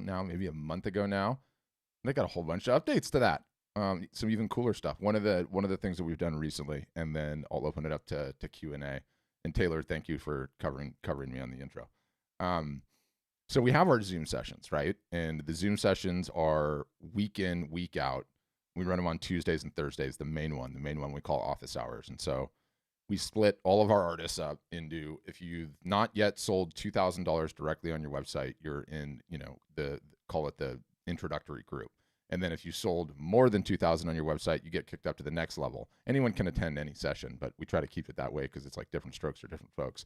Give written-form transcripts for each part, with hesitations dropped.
now, maybe a month ago now. They got a whole bunch of updates to that. Some even cooler stuff. One of the things that we've done recently, and then I'll open it up to Q&A. And Taylor, thank you for covering me on the intro. So we have our Zoom sessions, right? And the Zoom sessions are week in, week out. We run them on Tuesdays and Thursdays. The main one we call office hours. And so we split all of our artists up into, if you've not yet sold $2,000 directly on your website, you're in, call it the introductory group. And then if you sold more than 2,000 on your website, you get kicked up to the next level. Anyone can attend any session, but we try to keep it that way because it's like different strokes for different folks.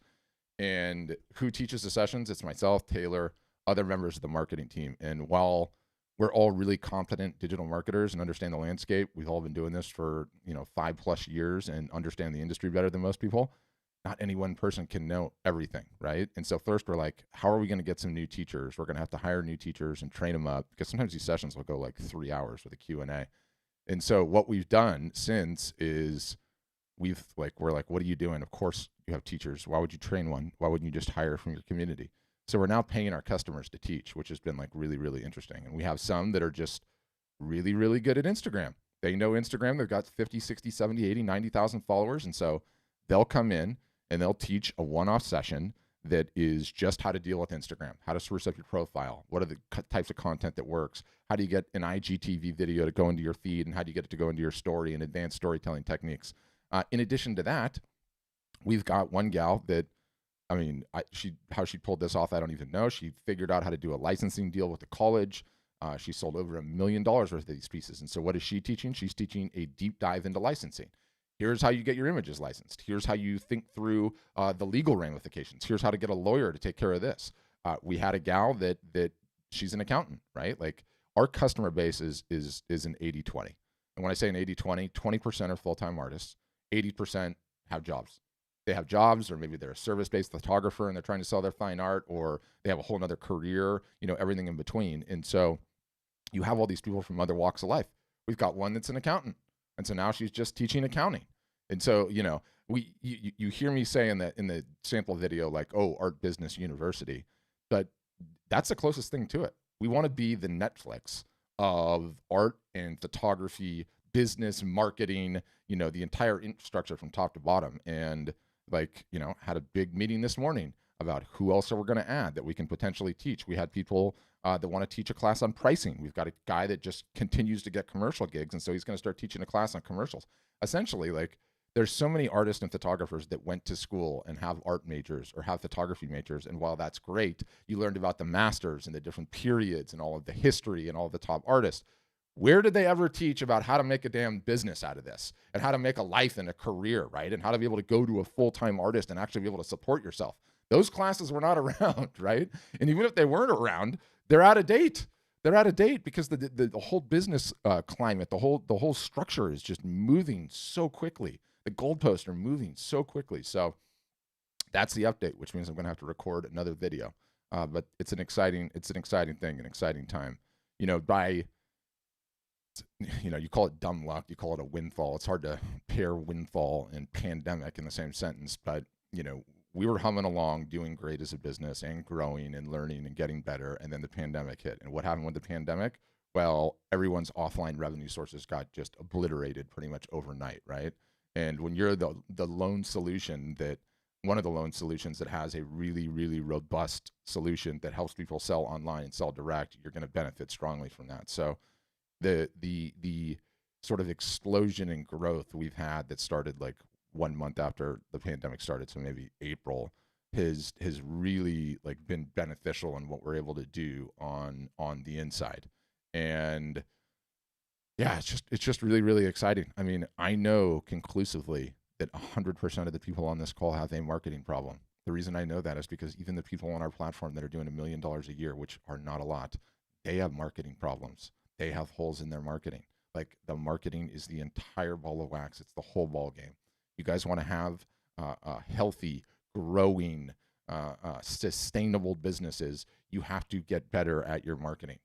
And who teaches the sessions? It's myself, Taylor, other members of the marketing team. And while we're all really competent digital marketers and understand the landscape, we've all been doing this for 5+ years and understand the industry better than most people. Not any one person can know everything, right? And so first we're like, how are we going to get some new teachers? We're going to have to hire new teachers and train them up, because sometimes these sessions will go like 3 hours with a Q&A. And so what we've done since is we're like, what are you doing? Of course you have teachers. Why would you train one? Why wouldn't you just hire from your community? So we're now paying our customers to teach, which has been like really, really interesting. And we have some that are just really, really good at Instagram. They know Instagram. They've got 50, 60, 70, 80, 90,000 followers. And so they'll come in and they'll teach a one-off session that is just how to deal with Instagram, how to spruce up your profile, what are the types of content that works, how do you get an IGTV video to go into your feed, and how do you get it to go into your story, and advanced storytelling techniques. In addition to that, we've got one gal that, how she pulled this off, I don't even know. She figured out how to do a licensing deal with the college. She sold over $1 million worth of these pieces. And so what is she teaching? She's teaching a deep dive into licensing. Here's how you get your images licensed. Here's how you think through the legal ramifications. Here's how to get a lawyer to take care of this. We had a gal that she's an accountant, right? Like, our customer base is an 80-20. And when I say an 80-20, 20% are full-time artists, 80% have jobs. They have jobs, or maybe they're a service-based photographer and they're trying to sell their fine art, or they have a whole nother career, everything in between. And so you have all these people from other walks of life. We've got one that's an accountant. And so now she's just teaching accounting. And so, you hear me say in the sample video, like, oh, Art Business University, but that's the closest thing to it. We want to be the Netflix of art and photography, business, marketing, the entire infrastructure from top to bottom. And had a big meeting this morning about who else are we going to add that we can potentially teach. We had people that want to teach a class on pricing. We've got a guy that just continues to get commercial gigs, and so he's going to start teaching a class on commercials. Essentially, there's so many artists and photographers that went to school and have art majors or have photography majors, and while that's great, you learned about the masters and the different periods and all of the history and all of the top artists. Where did they ever teach about how to make a damn business out of this, and how to make a life and a career, right? And how to be able to go to a full-time artist and actually be able to support yourself. Those classes were not around, right? And even if they weren't around, they're out of date. They're out of date because the whole business climate, the whole structure is just moving so quickly. The goalposts are moving so quickly. So that's the update, which means I'm going to have to record another video. But it's an exciting thing, an exciting time. You call it dumb luck, you call it a windfall. It's hard to pair windfall and pandemic in the same sentence, but we were humming along, doing great as a business and growing and learning and getting better, and then the pandemic hit. And what happened with the pandemic? Well, everyone's offline revenue sources got just obliterated pretty much overnight, right? And when you're the lone solution one of the lone solutions that has a really, really robust solution that helps people sell online and sell direct, you're going to benefit strongly from that. So the sort of explosion in growth we've had that started like 1 month after the pandemic started, so maybe April, has really been beneficial in what we're able to do on the inside. And yeah, it's just really, really exciting. I mean, I know conclusively that 100% of the people on this call have a marketing problem. The reason I know that is because even the people on our platform that are doing $1 million a year, which are not a lot, they have marketing problems. They have holes in their marketing. The marketing is the entire ball of wax. It's the whole ball game. You guys want to have healthy, growing, sustainable businesses. You have to get better at your marketing,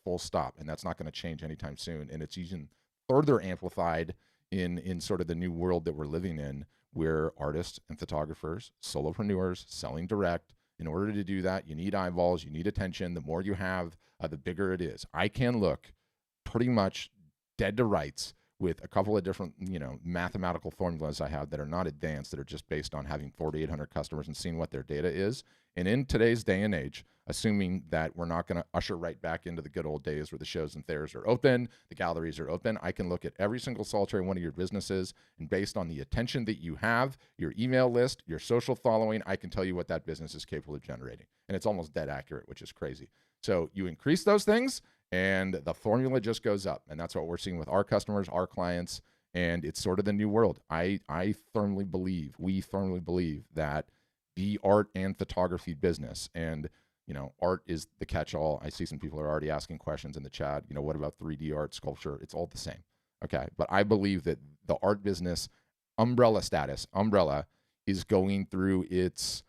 full stop. And that's not going to change anytime soon. And it's even further amplified in sort of the new world that we're living in, where artists and photographers, solopreneurs, selling direct In order to do that, you need eyeballs, you need attention. The more you have, the bigger it is. I can look pretty much dead to rights with a couple of different, mathematical formulas I have that are not advanced, that are just based on having 4,800 customers and seeing what their data is. And in today's day and age, assuming that we're not going to usher right back into the good old days where the shows and fairs are open, the galleries are open, I can look at every single solitary one of your businesses, and based on the attention that you have, your email list, your social following, I can tell you what that business is capable of generating. And it's almost dead accurate, which is crazy. So you increase those things, and the formula just goes up. And that's what we're seeing with our customers, our clients, and it's sort of the new world. We firmly believe that the art and photography business, and art is the catch-all. I see some people are already asking questions in the chat. What about 3D art, sculpture? It's all the same. Okay, but I believe that the art business umbrella is going through its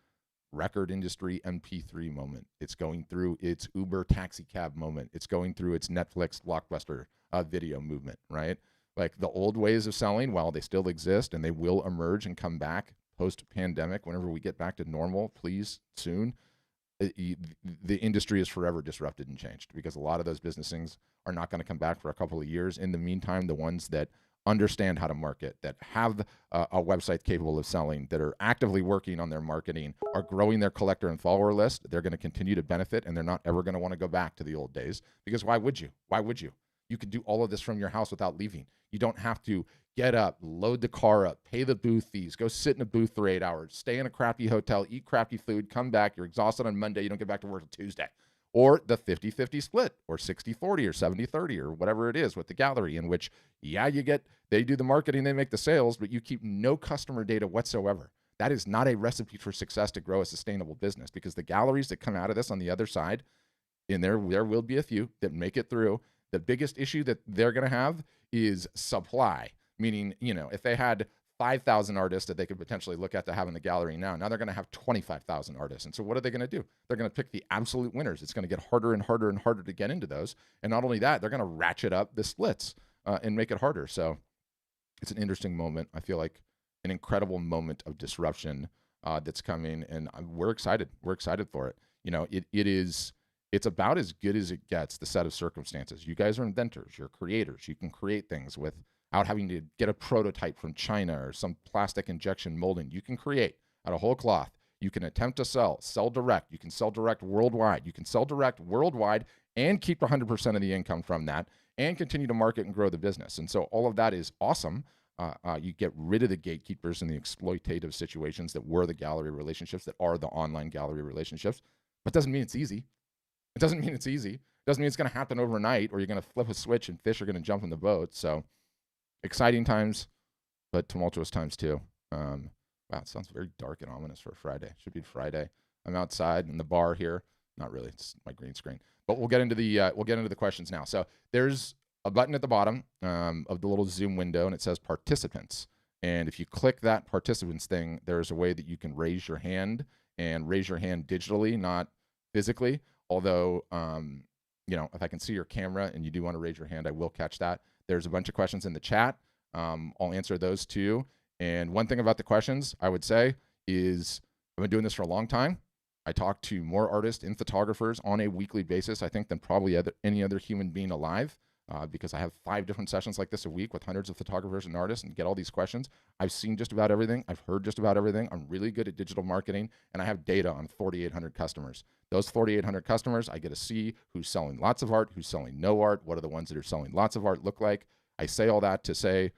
record industry MP3 moment. It's going through its Uber taxi cab moment. It's going through its Netflix blockbuster video movement, right? Like the old ways of selling, while they still exist and they will emerge and come back post-pandemic, whenever we get back to normal, please, soon, the industry is forever disrupted and changed, because a lot of those business things are not going to come back for a couple of years. In the meantime, the ones that understand how to market, that have a website capable of selling, that are actively working on their marketing, are growing their collector and follower list, they're going to continue to benefit, and they're not ever going to want to go back to the old days, because why would you? You could do all of this from your house without leaving. You don't have to get up, load the car up, pay the booth fees, go sit in a booth for 8 hours, stay in a crappy hotel, eat crappy food, come back, you're exhausted on Monday, you don't get back to work until Tuesday. Or the 50-50 split, or 60-40, or 70-30, or whatever it is with the gallery, in which, they do the marketing, they make the sales, but you keep no customer data whatsoever. That is not a recipe for success to grow a sustainable business, because the galleries that come out of this on the other side, and there will be a few that make it through, the biggest issue that they're going to have is supply. Meaning, if they had 5,000 artists that they could potentially look at to have in the gallery now they're going to have 25,000 artists. And so what are they going to do? They're going to pick the absolute winners. It's going to get harder and harder and harder to get into those. And not only that, they're going to ratchet up the splits and make it harder. So it's an interesting moment. I feel like an incredible moment of disruption that's coming, and we're excited. We're excited for it. It's about as good as it gets, the set of circumstances. You guys are inventors, you're creators. You can create things without having to get a prototype from China or some plastic injection molding. You can create out of whole cloth. You can attempt to sell direct. You can sell direct worldwide. You can sell direct worldwide and keep 100% of the income from that and continue to market and grow the business. And so all of that is awesome. You get rid of the gatekeepers and the exploitative situations that were the gallery relationships, that are the online gallery relationships. But doesn't mean it's easy. It doesn't mean it's easy. It doesn't mean it's going to happen overnight, or you're going to flip a switch and fish are going to jump in the boat. So exciting times, but tumultuous times too. Wow, it sounds very dark and ominous for a Friday. Should be Friday. I'm outside in the bar here. Not really. It's my green screen. But we'll get into the questions now. So there's a button at the bottom of the little Zoom window, and it says participants. And if you click that participants thing, there's a way that you can raise your hand, and raise your hand digitally, not physically. Although, if I can see your camera and you do want to raise your hand, I will catch that. There's a bunch of questions in the chat. I'll answer those too. And one thing about the questions I would say is, I've been doing this for a long time. I talk to more artists and photographers on a weekly basis, I think, than probably any other human being alive. Because I have 5 different sessions like this a week with hundreds of photographers and artists, and get all these questions. I've seen just about everything. I've heard just about everything. I'm really good at digital marketing, and I have data on 4,800 customers. Those 4,800 customers, I get to see who's selling lots of art, who's selling no art, what are the ones that are selling lots of art look like. I say all that to say,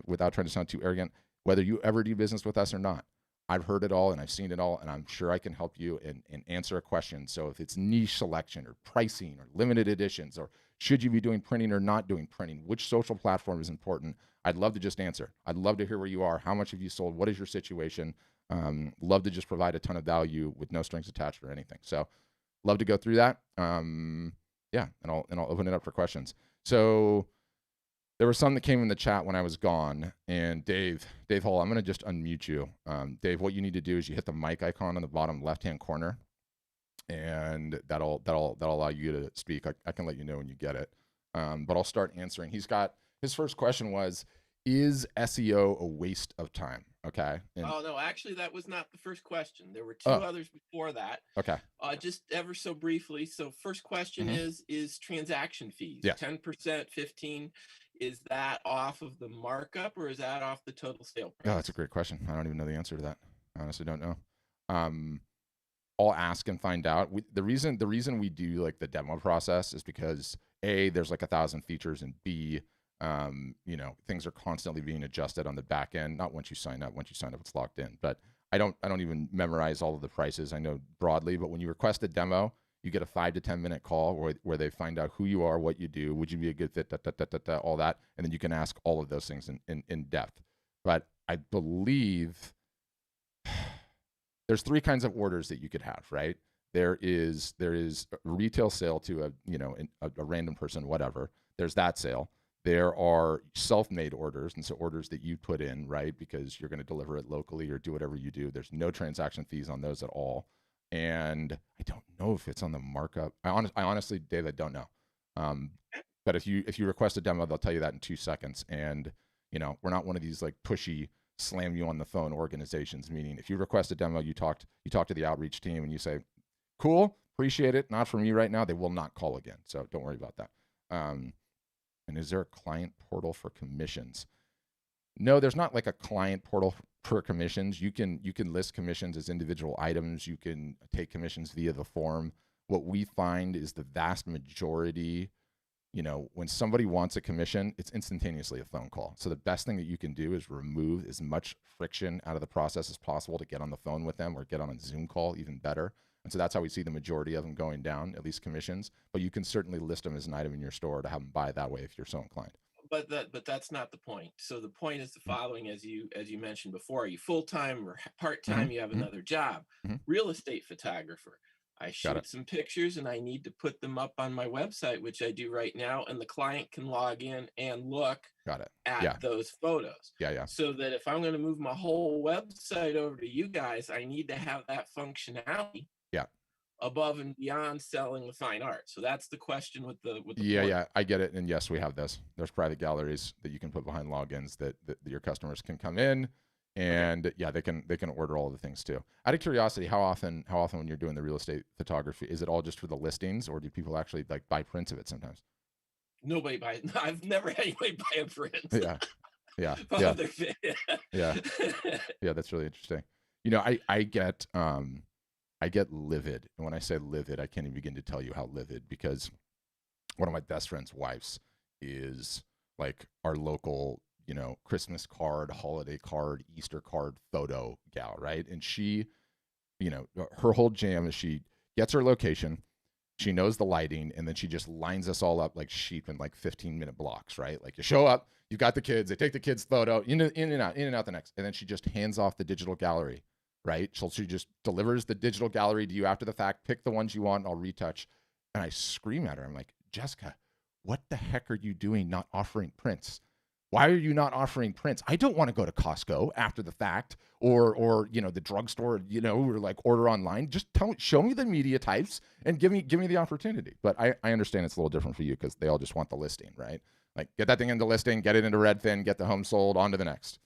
without trying to sound too arrogant, whether you ever do business with us or not, I've heard it all and I've seen it all, and I'm sure I can help you and answer a question. So if it's niche selection or pricing or limited editions, or should you be doing printing or not doing printing, which social platform is important, I'd love to just answer. I'd love to hear where you are. How much have you sold? What is your situation? Love to just provide a ton of value with no strings attached or anything. So love to go through that. And I'll open it up for questions. So there were some that came in the chat when I was gone, and Dave Hall, I'm going to just unmute you. Dave, what you need to do is you hit the mic icon on the bottom left-hand corner, and that'll allow you to speak. I can let you know when you get it. But I'll start answering. His first question was, Is SEO a waste of time? Okay. And Oh no, actually, that was not the first question. There were two oh, others before that. okay. Just ever so briefly. So first question Hmm. is transaction fees Yes. 10%, 15? Is that off of the markup or is that off the total sale Oh, that's a price? great question. I don't even know the answer to that. I honestly don't know. Um, I'll ask and find out. The reason we do like the demo process is because A, there's like 1,000 features, and B, things are constantly being adjusted on the back end. Not once you sign up. Once you sign up, it's locked in. But I don't even memorize all of the prices. I know broadly, but when you request a demo, you get a 5 to 10 minute call where they find out who you are, what you do, would you be a good fit, all that, and then you can ask all of those things in depth. But I believe there's three kinds of orders that you could have, right? There is a retail sale to a random person, whatever. There's that sale. There are self-made orders, and so orders that you put in, right, because you're going to deliver it locally or do whatever you do. There's no transaction fees on those at all, and I don't know if it's on the markup. I honestly, Dave, I don't know. Um, but if you request a demo, they'll tell you that in 2 seconds. And we're not one of these like pushy slam you on the phone organizations. Meaning, if you request a demo, you talk to the outreach team and you say, "Cool, appreciate it. Not for me right now." They will not call again, so don't worry about that. Um, and is there a client portal for commissions? No, there's not like a client portal for commissions. You can list commissions as individual items. You can take commissions via the form. What we find is the vast majority, when somebody wants a commission, it's instantaneously a phone call. So the best thing that you can do is remove as much friction out of the process as possible to get on the phone with them or get on a Zoom call, even better. And so that's how we see the majority of them going down, at least commissions. But you can certainly list them as an item in your store to have them buy it that way if you're so inclined. But that's not the point. So the point is the following, as you mentioned before: are you full time or part Mm-hmm. time? You have Mm-hmm. another job. Mm-hmm. Real estate photographer. I Got it. shoot some pictures and I need to put them up on my website, which I do right now, and the client can log in and look Got it. at Yeah. those photos. Yeah. Yeah. So that if I'm going to move my whole website over to you guys, I need to have that functionality Yeah. above and beyond selling the fine art. So that's the question with the Yeah, portal. yeah, I get it. And yes, we have this. There's private galleries that you can put behind logins that your customers can come in, Okay. and yeah, they can order all of the things too. Out of curiosity, how often when you're doing the real estate photography, is it all just for the listings, or do people actually like buy prints of it sometimes? Nobody buys. I've never had anybody buy a print. Yeah, yeah, yeah, Father. yeah, yeah. That's really interesting. I get livid, and when I say livid, I can't even begin to tell you how livid, because one of my best friend's wives is like our local, Christmas card, holiday card, Easter card photo gal, right? And she, her whole jam is she gets her location, she knows the lighting, and then she just lines us all up like sheep in like 15-minute blocks, right? Like you show up, you got the kids, they take the kids' photo, in and out the next, and then she just hands off the digital gallery, right? So she just delivers the digital gallery to you after the fact, pick the ones you want, I'll retouch. And I scream at her, I'm like, Jessica, what the heck are you doing not offering prints? Why are you not offering prints? I don't want to go to Costco after the fact, or the drugstore, or like order online. Just show me the media types and give me the opportunity. But I understand it's a little different for you because they all just want the listing, right? Like get that thing into listing, get it into Redfin, get the home sold, on to the next.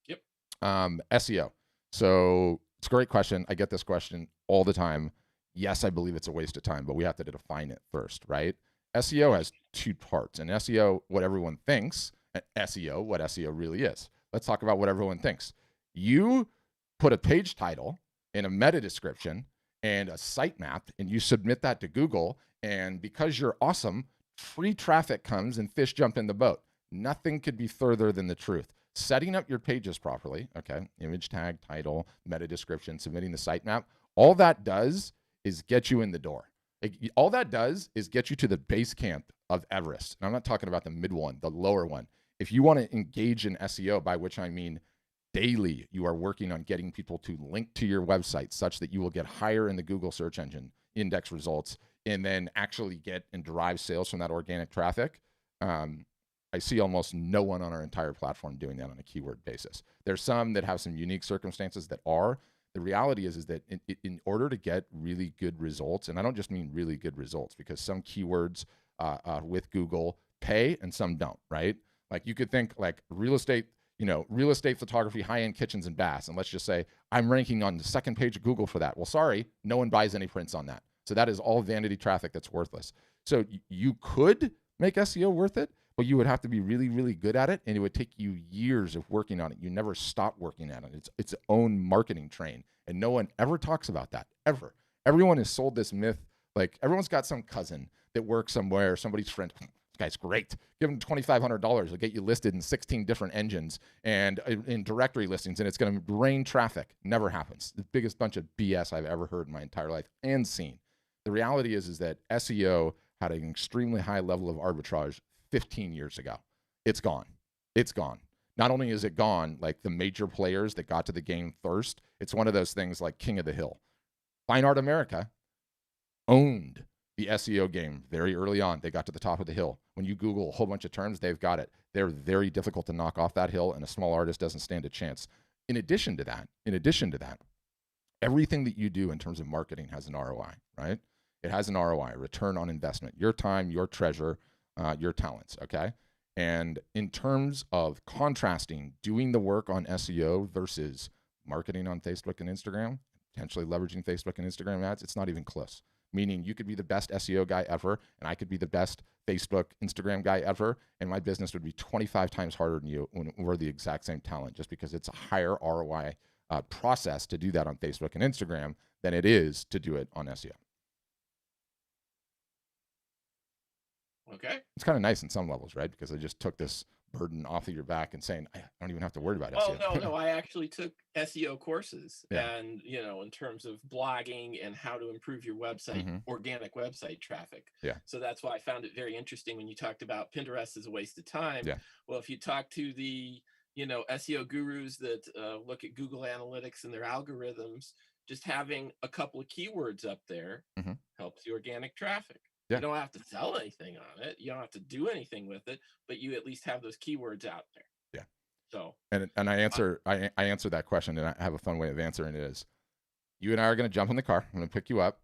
Yep. SEO. So it's a great question. I get this question all the time. Yes, I believe it's a waste of time, but we have to define it first, right? SEO has two parts, and SEO, what everyone thinks, and SEO, what SEO really is. Let's talk about what everyone thinks. You put a page title and a meta description and a sitemap, and you submit that to Google, and because you're awesome, free traffic comes and fish jump in the boat. Nothing could be further than the truth. Setting up your pages properly, okay, image tag, title, meta description, submitting the sitemap, all that does is get you in the door. All that does is get you to the base camp of Everest. And I'm not talking about the mid one, the lower one. If you want to engage in SEO, by which I mean daily, you are working on getting people to link to your website such that you will get higher in the Google search engine index results, and then actually get and derive sales from that organic traffic. Um, I see almost no one on our entire platform doing that on a keyword basis. There's some that have some unique circumstances that are. The reality is that in order to get really good results, and I don't just mean really good results, because some keywords with Google pay and some don't, right? Like you could think like real estate, real estate photography, high-end kitchens and baths. And let's just say I'm ranking on the second page of Google for that. Well, sorry, no one buys any prints on that. So that is all vanity traffic that's worthless. So you could make SEO worth it, but you would have to be really, really good at it. And it would take you years of working on it. You never stop working at it. It's its own marketing train. And no one ever talks about that, ever. Everyone has sold this myth. Like everyone's got some cousin that works somewhere, somebody's friend. This guy's great. Give him $2,500. He'll get you listed in 16 different engines and in directory listings, and it's going to rain traffic. Never happens. The biggest bunch of BS I've ever heard in my entire life and seen. The reality is that SEO had an extremely high level of arbitrage 15 years ago. It's gone. It's gone. Not only is it gone, like the major players that got to the game first, it's one of those things like King of the Hill. Fine Art America owned the SEO game very early on. They got to the top of the hill. When you Google a whole bunch of terms, they've got it. They're very difficult to knock off that hill, and a small artist doesn't stand a chance. In addition to that, everything that you do in terms of marketing has an ROI, right? It has an ROI, return on investment, your time, your treasure, your talents, okay? And in terms of contrasting doing the work on SEO versus marketing on Facebook and Instagram, potentially leveraging Facebook and Instagram ads, it's not even close. Meaning you could be the best SEO guy ever, and I could be the best Facebook, Instagram guy ever, and my business would be 25 times harder than you when we're the exact same talent, just because it's a higher ROI process to do that on Facebook and Instagram than it is to do it on SEO. Okay. It's kind of nice in some levels, right? Because I just took this burden off of your back and saying, I don't even have to worry about SEO. Oh, no, I actually took SEO courses Yeah. and, in terms of blogging and how to improve your website, organic website traffic. Yeah. So that's why I found it very interesting when you talked about Pinterest as a waste of time. Yeah. Well, if you talk to the, SEO gurus that look at Google Analytics and their algorithms, just having a couple of keywords up there helps the organic traffic. Yeah. You don't have to sell anything on it. You don't have to do anything with it, but you at least have those keywords out there. Yeah. So, and I answer that question, and I have a fun way of answering it is, you and I are going to jump in the car. I'm going to pick you up.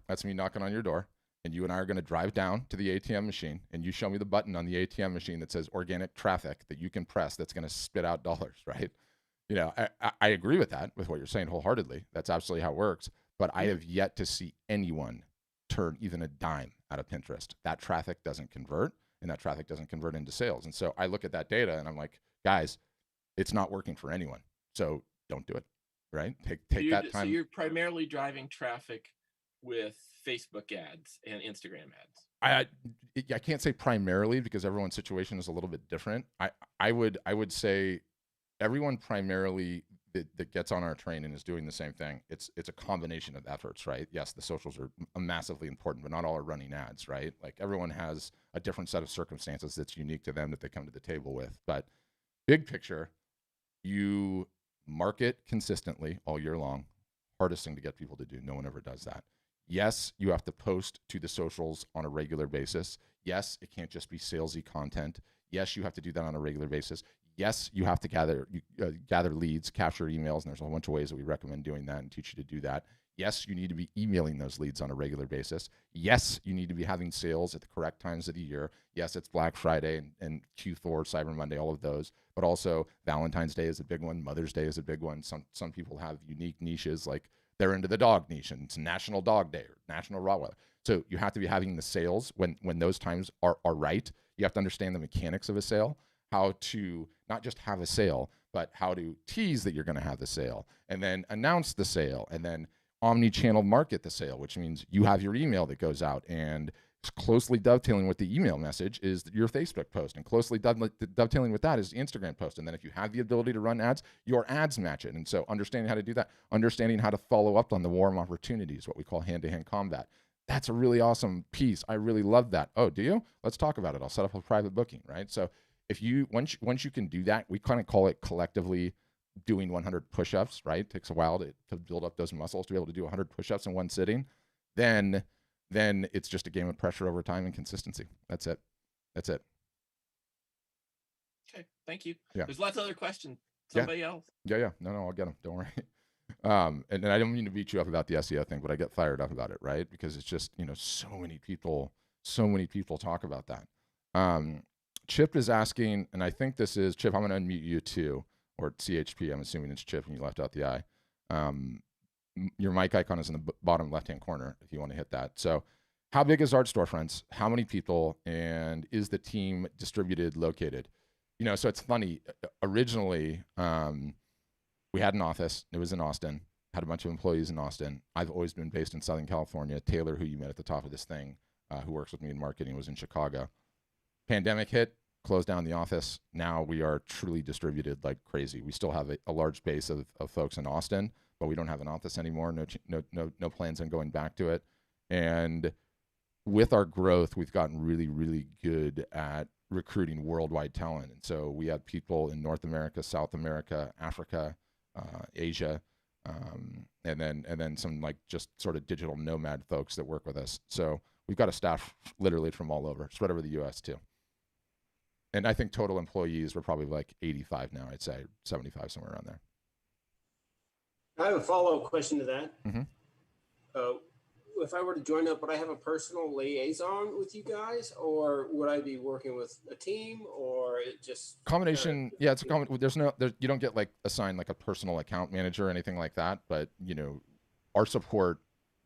That's me knocking on your door. And you and I are going to drive down to the ATM machine, and you show me the button on the ATM machine that says organic traffic that you can press that's going to spit out dollars, right? I agree with that, with what you're saying wholeheartedly. That's absolutely how it works. But I have yet to see anyone turn even a dime out of Pinterest. That traffic doesn't convert, and that traffic doesn't convert into sales. And so I look at that data and I'm like, guys, it's not working for anyone. So don't do it, right? Take that time. So you're primarily driving traffic with Facebook ads and Instagram ads. I can't say primarily because everyone's situation is a little bit different. I would say everyone primarily that gets on our train and is doing the same thing, it's a combination of efforts, right? Yes, the socials are massively important, but not all are running ads, right? Like everyone has a different set of circumstances that's unique to them that they come to the table with. But big picture, you market consistently all year long. Hardest thing to get people to do. No one ever does that. Yes, you have to post to the socials on a regular basis. Yes, it can't just be salesy content. Yes, you have to do that on a regular basis. Yes, you have to gather leads, capture emails, and there's a whole bunch of ways that we recommend doing that and teach you to do that. Yes, you need to be emailing those leads on a regular basis. Yes, you need to be having sales at the correct times of the year. Yes, it's Black Friday and Q4, Cyber Monday, all of those. But also Valentine's Day is a big one. Mother's Day is a big one. Some people have unique niches, like they're into the dog niche, and it's National Dog Day or National Rottweiler. So you have to be having the sales when those times are right. You have to understand the mechanics of a sale, how to not just have a sale, but how to tease that you're going to have the sale, and then announce the sale, and then omni-channel market the sale, which means you have your email that goes out, and closely dovetailing with the email message is your Facebook post, and closely dovetailing with that is the Instagram post. And then if you have the ability to run ads, your ads match it. And so understanding how to do that, understanding how to follow up on the warm opportunities, what we call hand-to-hand combat. That's a really awesome piece. I really love that. Oh, do you? Let's talk about it. I'll set up a private booking, right? So if you once you can do that, we kind of call it collectively doing 100 push-ups, right? It takes a while to build up those muscles to be able to do 100 push-ups in one sitting. Then it's just a game of pressure over time and consistency. That's it. Okay, thank you. Yeah. There's lots of other questions. Somebody else. Yeah. No, I'll get them. Don't worry. And I don't mean to beat you up about the SEO thing, but I get fired up about it, right? Because it's just, so many people talk about that. Chip is asking, and I think this is Chip. I'm going to unmute you too, or CHP. I'm assuming it's Chip, and you left out the I. Your mic icon is in the bottom left-hand corner if you want to hit that. So, how big is Art Storefronts? How many people? And is the team distributed, located? So it's funny. Originally, we had an office. It was in Austin. Had a bunch of employees in Austin. I've always been based in Southern California. Taylor, who you met at the top of this thing, who works with me in marketing, was in Chicago. Pandemic hit, closed down the office. Now we are truly distributed like crazy. We still have a large base of folks in Austin, but we don't have an office anymore. No plans on going back to it. And with our growth, we've gotten really, really good at recruiting worldwide talent. And so we have people in North America, South America, Africa, Asia, and then some like just sort of digital nomad folks that work with us. So we've got a staff literally from all over, spread over the U.S. too. And I think total employees, we're probably like 85 now. I'd say 75, somewhere around there. I have a follow-up question to that. Mm-hmm. If I were to join up, would I have a personal liaison with you guys, or would I be working with a team, or it just combination? Yeah, it's a combination. You don't get like assigned like a personal account manager or anything like that. But our support.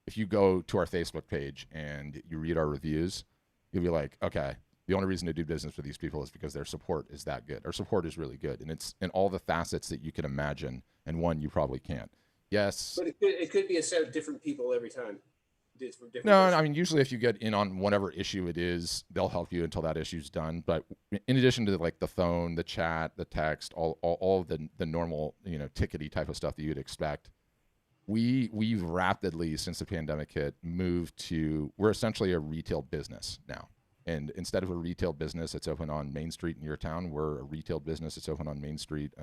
If you go to our Facebook page and you read our reviews, you'll be like, okay, the only reason to do business with these people is because their support is that good. Our support is really good, and it's in all the facets that you can imagine, and one you probably can't. Yes, but it could be a set of different people every time. No, I mean, usually if you get in on whatever issue it is, they'll help you until that issue's done. But in addition to like the phone, the chat, the text, all of the normal, tickety type of stuff that you'd expect, we've rapidly, since the pandemic hit, moved to, we're essentially a retail business now. And instead of a retail business that's open on Main Street in your town, we're a retail business that's open on Main Street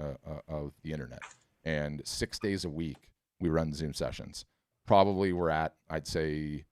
of the internet. And 6 days a week, we run Zoom sessions. Probably we're at, I'd say,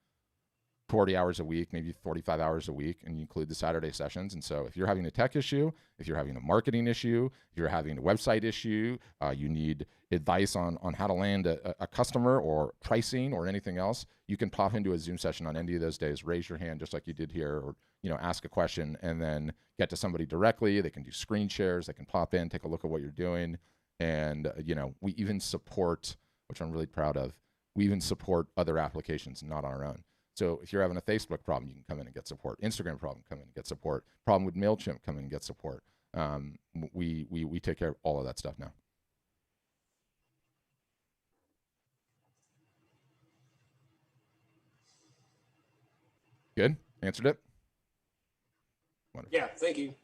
40 hours a week, maybe 45 hours a week, and you include the Saturday sessions. And so if you're having a tech issue, if you're having a marketing issue, if you're having a website issue, you need advice on how to land a customer or pricing or anything else, you can pop into a Zoom session on any of those days, raise your hand just like you did here, or ask a question, and then get to somebody directly. They can do screen shares. They can pop in, take a look at what you're doing. And, we even support, which I'm really proud of, we even support other applications, not our own. So if you're having a Facebook problem, you can come in and get support. Instagram problem, come in and get support. Problem with MailChimp, come in and get support. We take care of all of that stuff now. Good? Answered it? Wonderful. Yeah, thank you.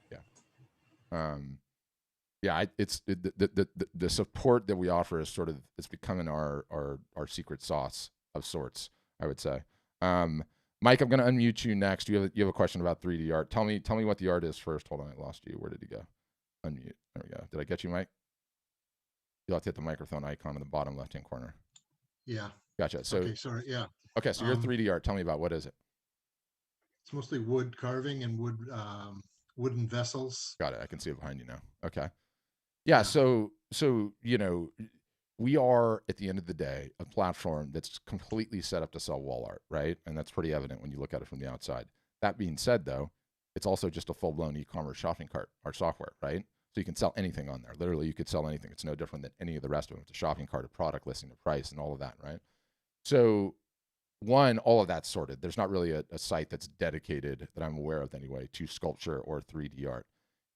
Yeah. It's the support that we offer is sort of, it's becoming our secret sauce of sorts, I would say. Mike, I'm going to unmute you next. You have a question about 3D art. Tell me what the art is first. Hold on, I lost you. Where did he go? Unmute. There we go. Did I get you, Mike? You'll have to hit the microphone icon in the bottom left-hand corner. Yeah. Gotcha. So, okay, sorry. Yeah. Okay, so your 3D art. Tell me about, what is it? It's mostly wood carving and wooden vessels. Got it. I can see it behind you now. Okay. Yeah. So we are, at the end of the day, a platform that's completely set up to sell wall art, right? And that's pretty evident when you look at it from the outside. That being said, though, it's also just a full-blown e-commerce shopping cart, our software, right? So you can sell anything on there. Literally, you could sell anything. It's no different than any of the rest of them. It's a shopping cart, a product listing, a price, and all of that, right? So one, all of that's sorted. There's not really a site that's dedicated, that I'm aware of anyway, to sculpture or 3D art.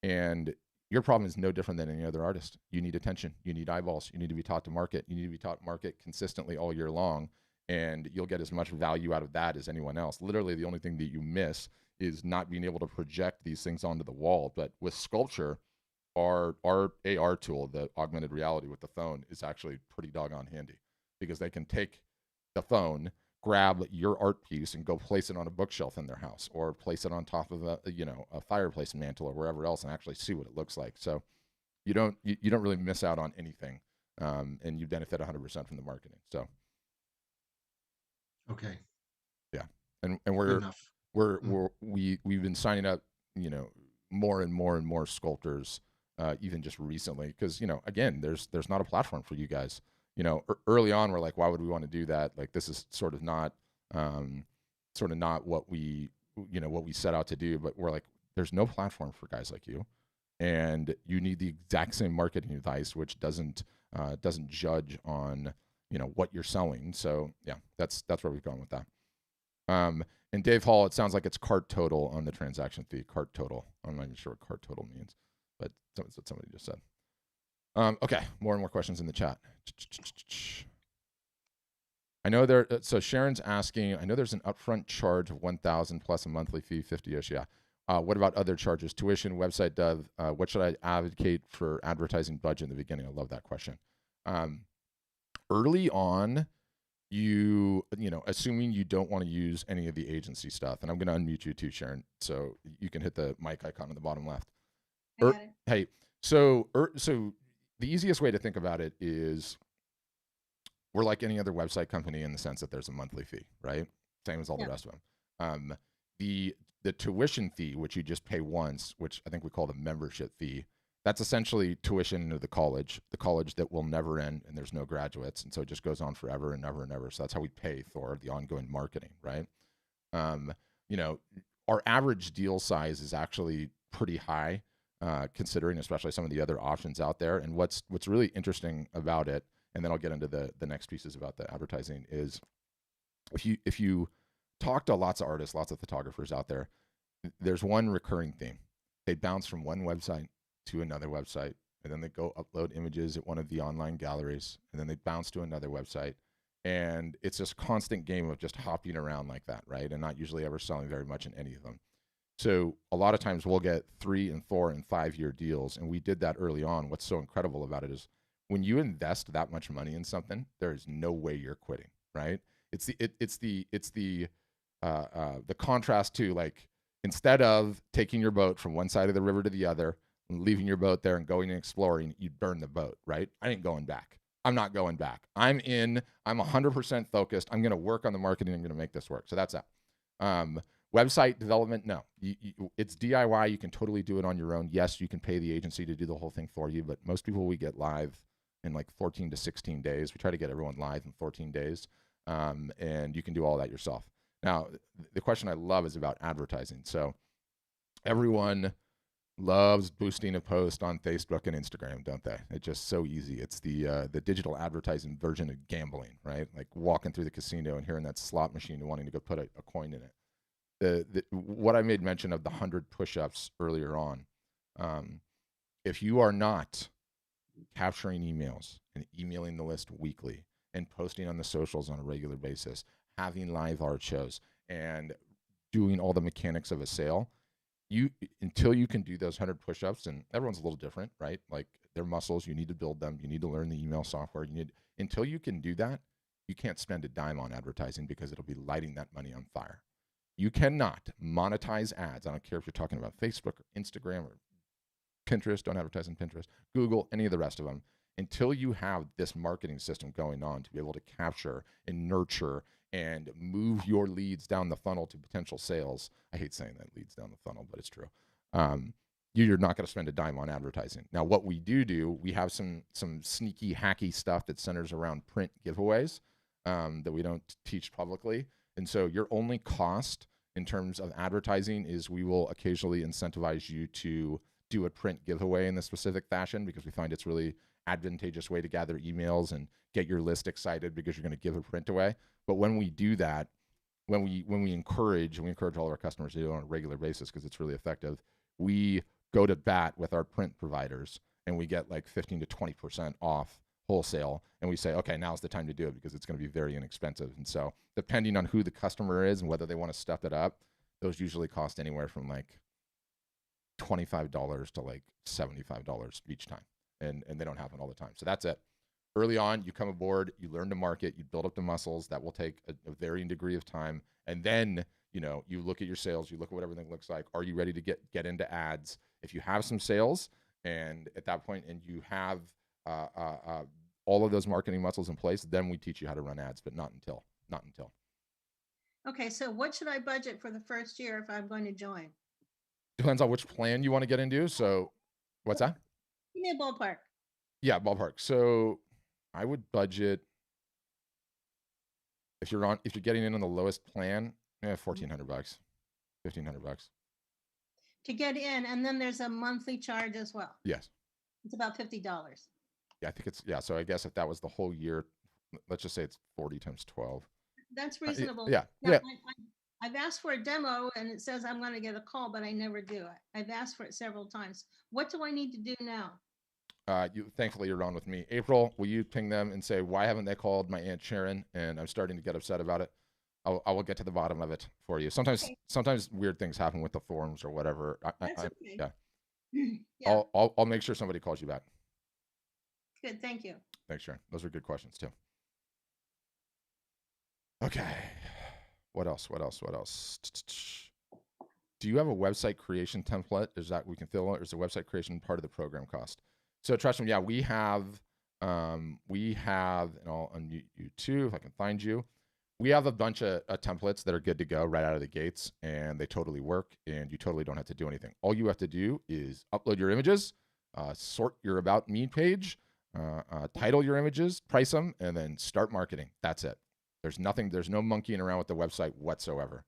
And your problem is no different than any other artist. You need attention. You need eyeballs. You need to be taught to market. You need to be taught to market consistently all year long, and you'll get as much value out of that as anyone else. Literally, the only thing that you miss is not being able to project these things onto the wall. But with sculpture, our AR tool, the augmented reality with the phone, is actually pretty doggone handy, because they can take the phone, grab your art piece, and go place it on a bookshelf in their house, or place it on top of a fireplace mantle or wherever else, and actually see what it looks like. So you don't really miss out on anything, and you benefit 100% from the marketing. So okay, yeah, and we've been signing up more and more sculptors, even just recently, because again, there's not a platform for you guys. Early on, we're like, why would we want to do that? Like, this is sort of not what we set out to do. But we're like, there's no platform for guys like you, and you need the exact same marketing advice, which doesn't judge on what you're selling. So yeah, that's where we've gone with that. And Dave Hall, it sounds like it's cart total on the transaction fee. Cart total. I'm not even sure what cart total means, but that's what somebody just said. Okay, more and more questions in the chat. I know there. So Sharon's asking. I know there's an upfront charge of 1,000 plus a monthly fee, 50ish. Yeah. What about other charges? Tuition, website dev. What should I advocate for advertising budget in the beginning? I love that question. Early on, you know, assuming you don't want to use any of the agency stuff, and I'm going to unmute you too, Sharon, so you can hit the mic icon on the bottom left. Hey, so the easiest way to think about it is we're like any other website company in the sense that there's a monthly fee, right? Same as all the rest of them. The tuition fee, which you just pay once, which I think we call the membership fee, that's essentially tuition into the college that will never end, and there's no graduates, and so it just goes on forever and ever and ever. So that's how we pay for the ongoing marketing, right? You know, our average deal size is actually pretty high, considering especially some of the other options out there. And what's really interesting about it, and then I'll get into the next pieces about the advertising, is if you talk to lots of artists, lots of photographers out there, there's one recurring theme. They bounce from one website to another website, and then they go upload images at one of the online galleries, and then they bounce to another website. And it's this constant game of just hopping around like that, right? And not usually ever selling very much in any of them. So a lot of times we'll get 3 and 4 and 5 year deals, and we did that early on. What's so incredible about it is when you invest that much money in something, there is no way you're quitting, right? It's the contrast to, like, instead of taking your boat from one side of the river to the other and leaving your boat there and going and exploring, you burn the boat, right? I ain't going back. I'm not going back. I'm 100% focused. I'm going to work on the marketing. I'm going to make this work. So that's that. Website development, no. It's DIY. You can totally do it on your own. Yes, you can pay the agency to do the whole thing for you, but most people we get live in like 14 to 16 days. We try to get everyone live in 14 days, and you can do all that yourself. Now, the question I love is about advertising. So everyone loves boosting a post on Facebook and Instagram, don't they? It's just so easy. It's the digital advertising version of gambling, right? Like walking through the casino and hearing that slot machine and wanting to go put a coin in it. What I made mention of the 100 push-ups earlier on, if you are not capturing emails and emailing the list weekly and posting on the socials on a regular basis, having live art shows, and doing all the mechanics of a sale, until you can do those 100 push-ups, and everyone's a little different, right? Like, they're muscles, you need to build them, you need to learn the email software, until you can do that, you can't spend a dime on advertising because it'll be lighting that money on fire. You cannot monetize ads. I don't care if you're talking about Facebook or Instagram or Pinterest. Don't advertise on Pinterest, Google, any of the rest of them, until you have this marketing system going on to be able to capture and nurture and move your leads down the funnel to potential sales. I hate saying that, leads down the funnel, but it's true. You're not going to spend a dime on advertising. Now, what we do, we have some sneaky, hacky stuff that centers around print giveaways that we don't teach publicly. And so your only cost in terms of advertising is we will occasionally incentivize you to do a print giveaway in a specific fashion, because we find it's really advantageous way to gather emails and get your list excited because you're going to give a print away. But when we do that, when we encourage all of our customers to do it on a regular basis because it's really effective, we go to bat with our print providers and we get like 15 to 20% off wholesale, and we say, okay, now's the time to do it because it's going to be very inexpensive. And so depending on who the customer is and whether they want to step it up, those usually cost anywhere from like $25 to like $75 each time, and they don't happen all the time. So that's it. Early on, you come aboard, you learn to market, you build up the muscles. That will take a varying degree of time, and then you look at your sales, you look at what everything looks like. Are you ready to get into ads? If you have some sales, and at that point, and you have all of those marketing muscles in place, then we teach you how to run ads, but not until. Okay, so what should I budget for the first year if I'm going to join? Depends on which plan you want to get into. So what's that? Give me a ballpark. Yeah, ballpark. So I would budget, if you're getting in on the lowest plan, $1,400, $1,500. to get in, and then there's a monthly charge as well. Yes. It's about $50. Yeah, I think it's, yeah. So I guess if that was the whole year, let's just say it's 40 times 12. That's reasonable. Yeah. Now, Yeah. I've asked for a demo and it says I'm going to get a call, but I never do. I've asked for it several times. What do I need to do now? Thankfully you're on with me. April, will you ping them and say, why haven't they called my Aunt Sharon? And I'm starting to get upset about it. I will get to the bottom of it for you. Sometimes weird things happen with the forums or whatever. That's okay. Yeah. Yeah. I'll make sure somebody calls you back. Good. Thank you. Thanks, Sharon. Those are good questions too. Okay. What else? Do you have a website creation template? Is that we can fill it, or is the website creation part of the program cost? So Tresham, yeah, we have, and I'll unmute you too if I can find you. We have a bunch of templates that are good to go right out of the gates, and they totally work, and you totally don't have to do anything. All you have to do is upload your images, sort your About Me page, title your images, price them, and then start marketing. That's it. There's no monkeying around with the website whatsoever.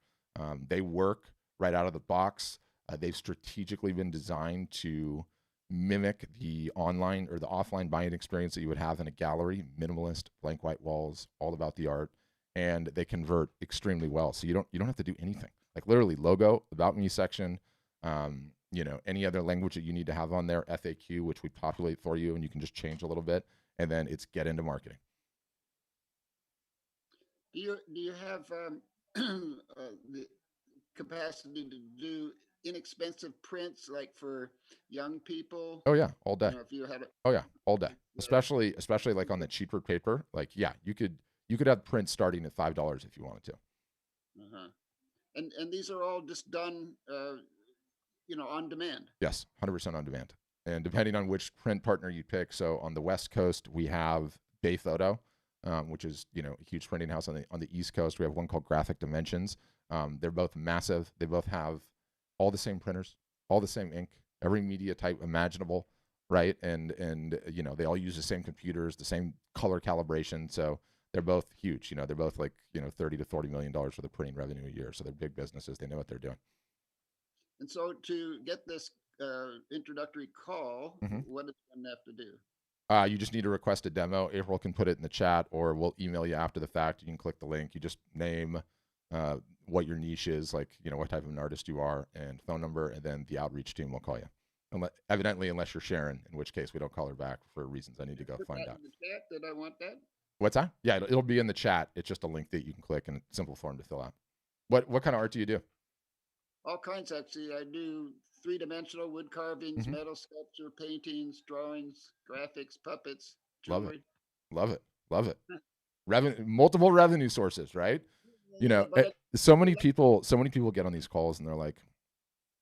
They work right out of the box. They've strategically been designed to mimic the online or the offline buying experience that you would have in a gallery, minimalist, blank white walls, all about the art, and they convert extremely well. So you don't have to do anything. Like literally logo, About Me section, any other language that you need to have on there, FAQ, which we populate for you, and you can just change a little bit, and then it's get into marketing. Do you have the capacity to do inexpensive prints like for young people? Oh yeah, all day. If you had oh yeah, all day. Especially like on the cheaper paper. Like yeah, you could have prints starting at $5 if you wanted to. Uh-huh. And these are all just done on demand. Yes, 100% on demand. And depending on which print partner you pick, so on the West Coast we have Bay Photo, which is a huge printing house. On the East Coast we have one called Graphic Dimensions. They're both massive. They both have all the same printers, all the same ink, every media type imaginable, right? And they all use the same computers, the same color calibration. So they're both huge. They're both like $30 to $40 million for the printing revenue a year. So they're big businesses. They know what they're doing. And so to get this introductory call, what does one have to do? You just need to request a demo. April can put it in the chat, or we'll email you after the fact. You can click the link. You just name what your niche is, like what type of an artist you are, and phone number, and then the outreach team will call you. Evidently, unless you're Sharon, in which case we don't call her back for reasons I need to go find out. In the chat, did I want that? What's that? Yeah, it'll be in the chat. It's just a link that you can click and simple form to fill out. What kind of art do you do? All kinds, actually. I do 3-dimensional wood carvings, metal sculpture, paintings, drawings, graphics, puppets, jewelry. Love it. Multiple revenue sources, right? So many people get on these calls and they're like,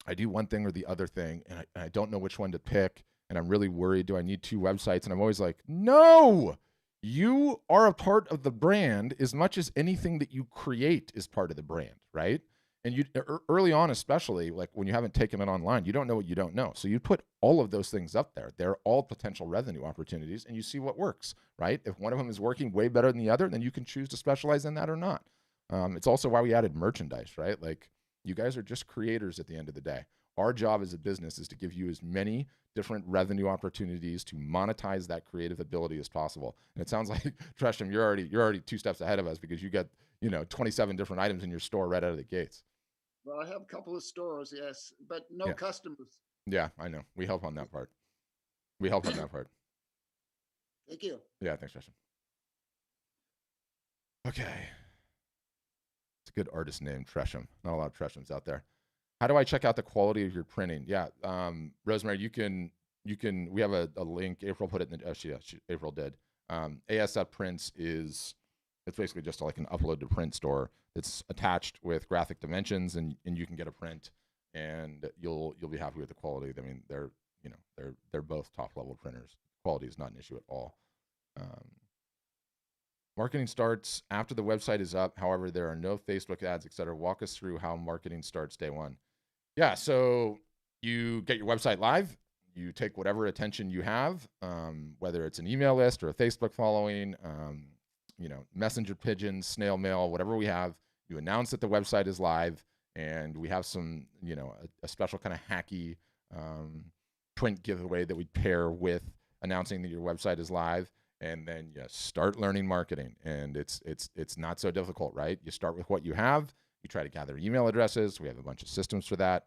I do one thing or the other thing, and I don't know which one to pick, and I'm really worried. Do I need 2 websites? And I'm always like, no, you are a part of the brand as much as anything that you create is part of the brand, right? And you early on, especially like when you haven't taken it online, you don't know what you don't know. So you put all of those things up there. They're all potential revenue opportunities, and you see what works, right? If one of them is working way better than the other, then you can choose to specialize in that or not. It's also why we added merchandise, right? Like you guys are just creators at the end of the day. Our job as a business is to give you as many different revenue opportunities to monetize that creative ability as possible. And it sounds like Tresham, you're already 2 steps ahead of us because you get 27 different items in your store right out of the gates. Well, I have a couple of stores, yes, but no customers. Yeah, I know. We help on that part. Thank you. Yeah, thanks, Justin. Okay. It's a good artist name, Tresham. Not a lot of Treshams out there. How do I check out the quality of your printing? Yeah, Rosemary, you can. We have a link. April put it in the. April did. ASF Prints it's basically just like an upload to print store. It's attached with Graphic Dimensions, and you can get a print, and you'll be happy with the quality. I mean, they're both top level printers. Quality is not an issue at all. Marketing starts after the website is up. However, there are no Facebook ads, etc. Walk us through how marketing starts day one. Yeah, so you get your website live. You take whatever attention you have, whether it's an email list or a Facebook following, messenger pigeons, snail mail, whatever we have. You announce that the website is live, and we have some, a special kind of hacky print giveaway that we pair with announcing that your website is live. And then you start learning marketing, and it's not so difficult, right? You start with what you have. You try to gather email addresses. We have a bunch of systems for that.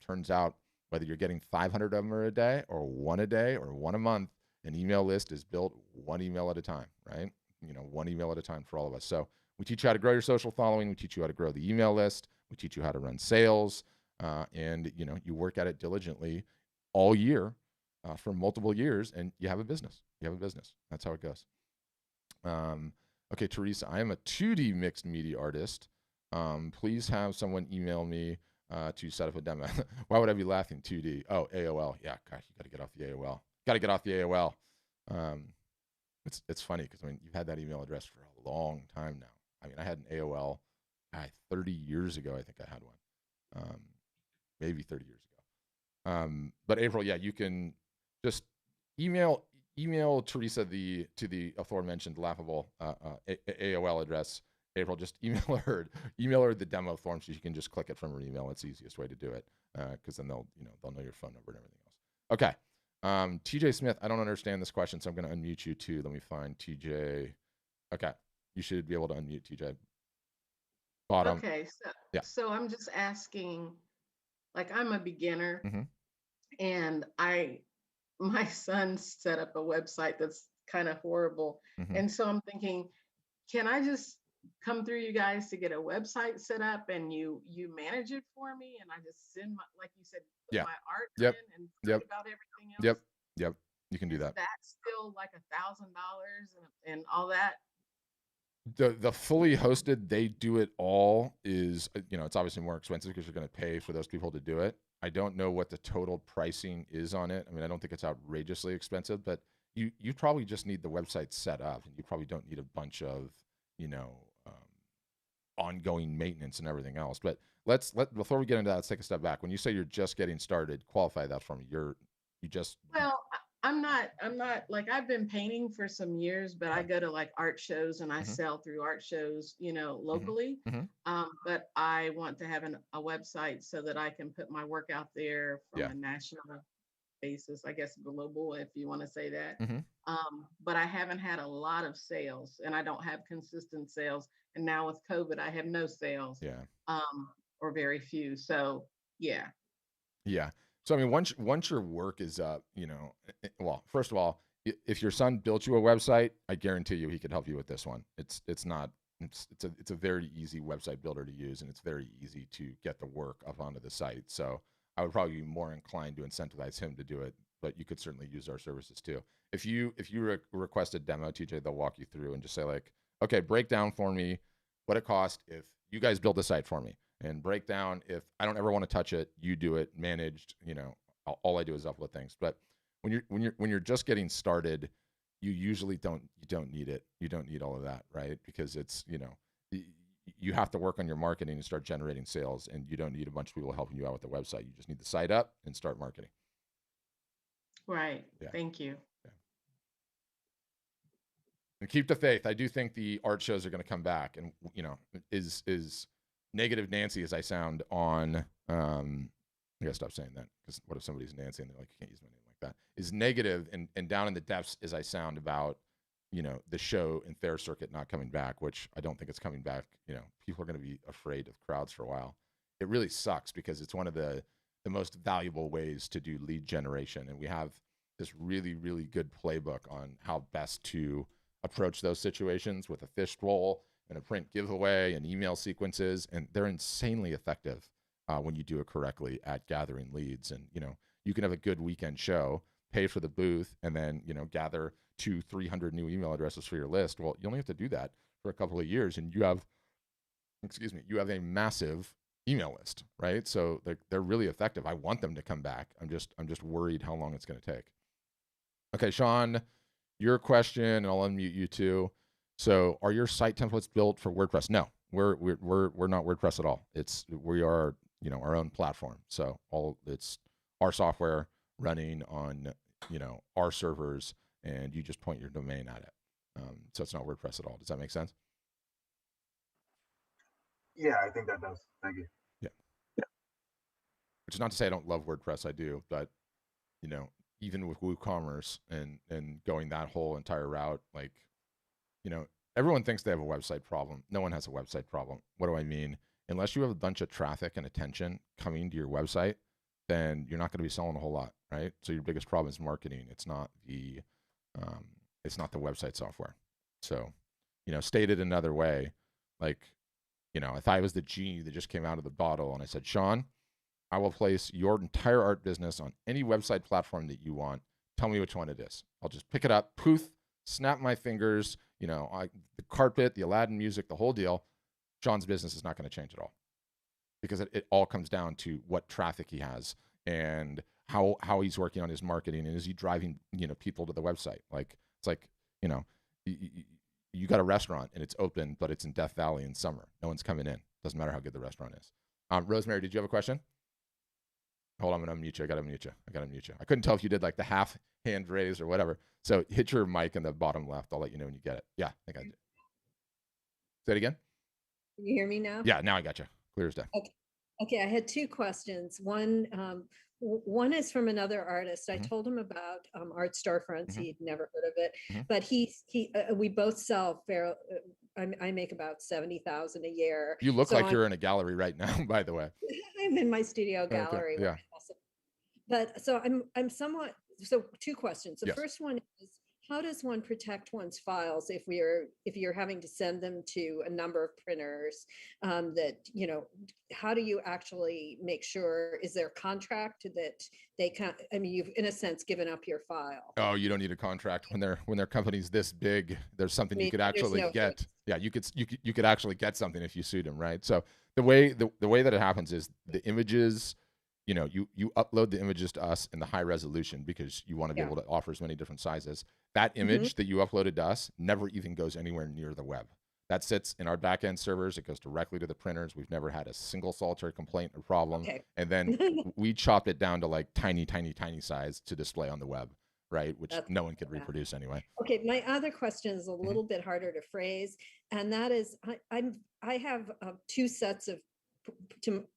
Turns out whether you're getting 500 of them a day or one a day or one a month, an email list is built one email at a time, right? One email at a time for all of us. So we teach you how to grow your social following. We teach you how to grow the email list. We teach you how to run sales, and you work at it diligently all year for multiple years, and you have a business. That's how it goes. Okay, Teresa, I am a 2D mixed media artist. Please have someone email me to set up a demo. Why would I be laughing? 2D. Oh, AOL. Yeah, gosh, you got to get off the AOL. Got to get off the AOL. It's funny because you've had that email address for a long time now. I had an AOL 30 years ago. I think I had one, maybe 30 years ago. But April, yeah, you can just email Teresa to the aforementioned laughable AOL address. April, just email her the demo form so you can just click it from her email. It's the easiest way to do it because then they'll know your phone number and everything else. Okay. TJ Smith, I don't understand this question, so I'm going to unmute you too. Let me find TJ. Okay. You should be able to unmute TJ. Bottom. Okay. So I'm just asking, like, I'm a beginner and my son set up a website that's kind of horrible. And so I'm thinking, can I just come through you guys to get a website set up and you manage it for me, and I just send my, like you said, put my art in and forget about everything else? Yep. You can do that. That's still like $1,000 and all that. The fully hosted, they do it all is, it's obviously more expensive because you're going to pay for those people to do it. I don't know what the total pricing is on it. I don't think it's outrageously expensive, but you probably just need the website set up, and you probably don't need a bunch of, ongoing maintenance and everything else. But before we get into that, let's take a step back. When you say you're just getting started, qualify that for me. Well, I'm not like, I've been painting for some years, but I go to like art shows and I sell through art shows, locally. But I want to have a website so that I can put my work out there from a national basis, I guess global, if you want to say that. But I haven't had a lot of sales, and I don't have consistent sales. And now with COVID, I have no sales, or very few. So yeah. So once your work is up, well, first of all, if your son built you a website, I guarantee you he could help you with this one. It's a very easy website builder to use, and it's very easy to get the work up onto the site. So I would probably be more inclined to incentivize him to do it, but you could certainly use our services too. If you request a demo, TJ, they'll walk you through and just say like, okay, break down for me what it costs if you guys build a site for me, and break down if I don't ever want to touch it, you do it managed. All I do is upload things. But when you're just getting started, you usually don't need it. You don't need all of that, right? Because it's you have to work on your marketing and start generating sales, and you don't need a bunch of people helping you out with the website. You just need the site up and start marketing. Right. Yeah. Thank you. Yeah. And keep the faith. I do think the art shows are going to come back, and is negative Nancy as I sound on. I gotta stop saying that, because what if somebody's Nancy and they're like, you can't use my name like that? Is negative and down in the depths as I sound about the show and Thayer Circuit not coming back, which I don't think it's coming back. People are going to be afraid of crowds for a while. It really sucks because it's one of the most valuable ways to do lead generation, and we have this really, really good playbook on how best to approach those situations with a fishbowl and a print giveaway and email sequences, and they're insanely effective when you do it correctly at gathering leads. And you can have a good weekend show, pay for the booth, and then gather 200-300 new email addresses for your list. Well, you only have to do that for a couple of years, and you have a massive email list, right? So they're really effective. I want them to come back. I'm just worried how long it's going to take. Okay, Sean, your question, and I'll unmute you too. So, are your site templates built for WordPress? No, we're not WordPress at all. We are our own platform. So it's our software running on our servers, and you just point your domain at it. So it's not WordPress at all. Does that make sense? Yeah, I think that does. Thank you. Yeah, which is not to say I don't love WordPress. I do, but you know, even with WooCommerce and going that whole entire route, like, you know, everyone thinks they have a website problem. No one has a website problem. What do I mean? Unless you have a bunch of traffic and attention coming to your website, then you're not going to be selling a whole lot, right? So your biggest problem is marketing. It's not the website software. So, you know, stated another way, like, you know, if I was the genie that just came out of the bottle and I said, Sean, I will place your entire art business on any website platform that you want. Tell me which one it is. I'll just pick it up, poof, snap my fingers, you know, the carpet, the Aladdin music, the whole deal. Sean's business is not going to change at all, because it all comes down to what traffic he has and how he's working on his marketing, and is he driving, you know, people to the website. Like, it's like, you know, you got a restaurant and it's open, but it's in Death Valley in summer. No one's coming in. Doesn't matter how good the restaurant is. Rosemary, did you have a question? Hold on, I'm going to unmute you. I got to unmute you. I couldn't tell if you did like the half hand raise or whatever. So hit your mic in the bottom left. I'll let you know when you get it. Yeah, I think I did. Say it again. Can you hear me now? Yeah, now I got you. Clear as day. Okay. I had two questions. One is from another artist. I told him about art storefronts. He'd never heard of it, but we both sell I make about 70,000 a year. You look like you're in a gallery right now, by the way. I'm in my studio gallery. Okay. Yeah. But so so two questions. The first one is, how does one protect one's files if you're having to send them to a number of printers, that, you know, how do you actually make sure, is there a contract that they can't, I mean, you've in a sense given up your file? Oh, you don't need a contract when their company's this big. There's something you could actually get. Yeah, you could actually get something if you sued them, right? So the way that it happens is the images, you know, you upload the images to us in the high resolution because you want to be able to offer as many different sizes. That image that you uploaded to us never even goes anywhere near the web. That sits in our backend servers. It goes directly to the printers. We've never had a single solitary complaint or problem. Okay. And then we chopped it down to like tiny size to display on the web, right? Which no one could reproduce anyway. Okay, my other question is a little bit harder to phrase, and that is, I have two sets of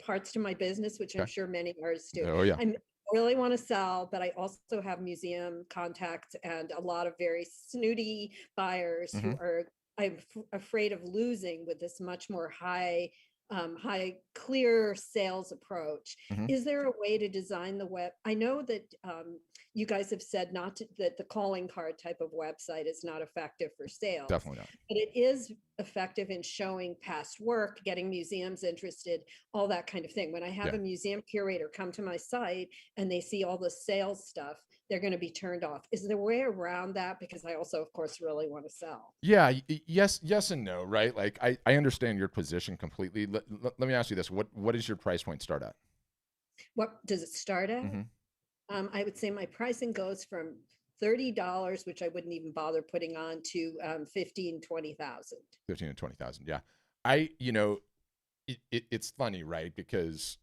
parts to my business, which I'm sure many artists do. Oh yeah. I really want to sell, but I also have museum contacts and a lot of very snooty buyers who are, I'm afraid of losing with this much more high, clear sales approach. Is there a way to design the web? I know that you guys have said that the calling card type of website is not effective for sales. Definitely not. But it is effective in showing past work, getting museums interested, all that kind of thing. When I have a museum curator come to my site and they see all the sales stuff, they're going to be turned off. Is there a way around that? Because I also, of course, really want to sell. Yeah, yes and no, right? Like I understand your position completely. Let me ask you this. What does your price point start at? What does it start at? I would say my pricing goes from $30, which I wouldn't even bother putting on, to 15, 20,000. 15 to 20,000. Yeah. You know, it's funny, right? Because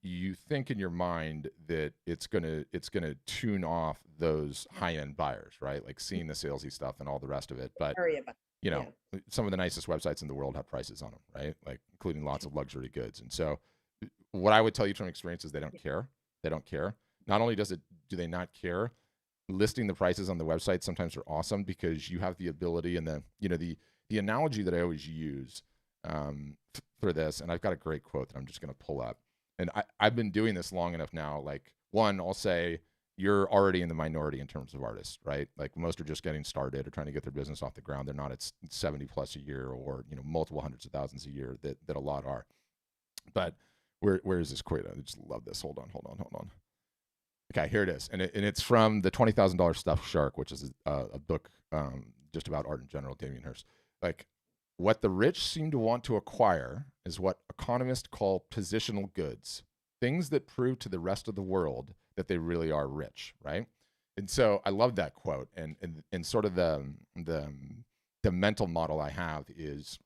you think in your mind that it's gonna tune off those high-end buyers, right? Like seeing the salesy stuff and all the rest of it. But you know, some of the nicest websites in the world have prices on them, right? Like including lots of luxury goods. And so what I would tell you from experience is they don't care. They don't care. Not only do they not care, listing the prices on the website sometimes are awesome because you have the ability, and the analogy that I always use for this, and I've got a great quote that I'm just going to pull up. And I've been doing this long enough now. Like, one, I'll say you're already in the minority in terms of artists, right? Like most are just getting started or trying to get their business off the ground. They're not at 70 plus a year or, you know, multiple hundreds of thousands a year that a lot are. But where is this quote? I just love this. Hold on. Okay, here it is. And it's from the $20,000 Stuffed Shark, which is a book just about art in general, Damien Hirst. Like, what the rich seem to want to acquire is what economists call positional goods, things that prove to the rest of the world that they really are rich, right? And so I love that quote, and sort of the mental model I have is,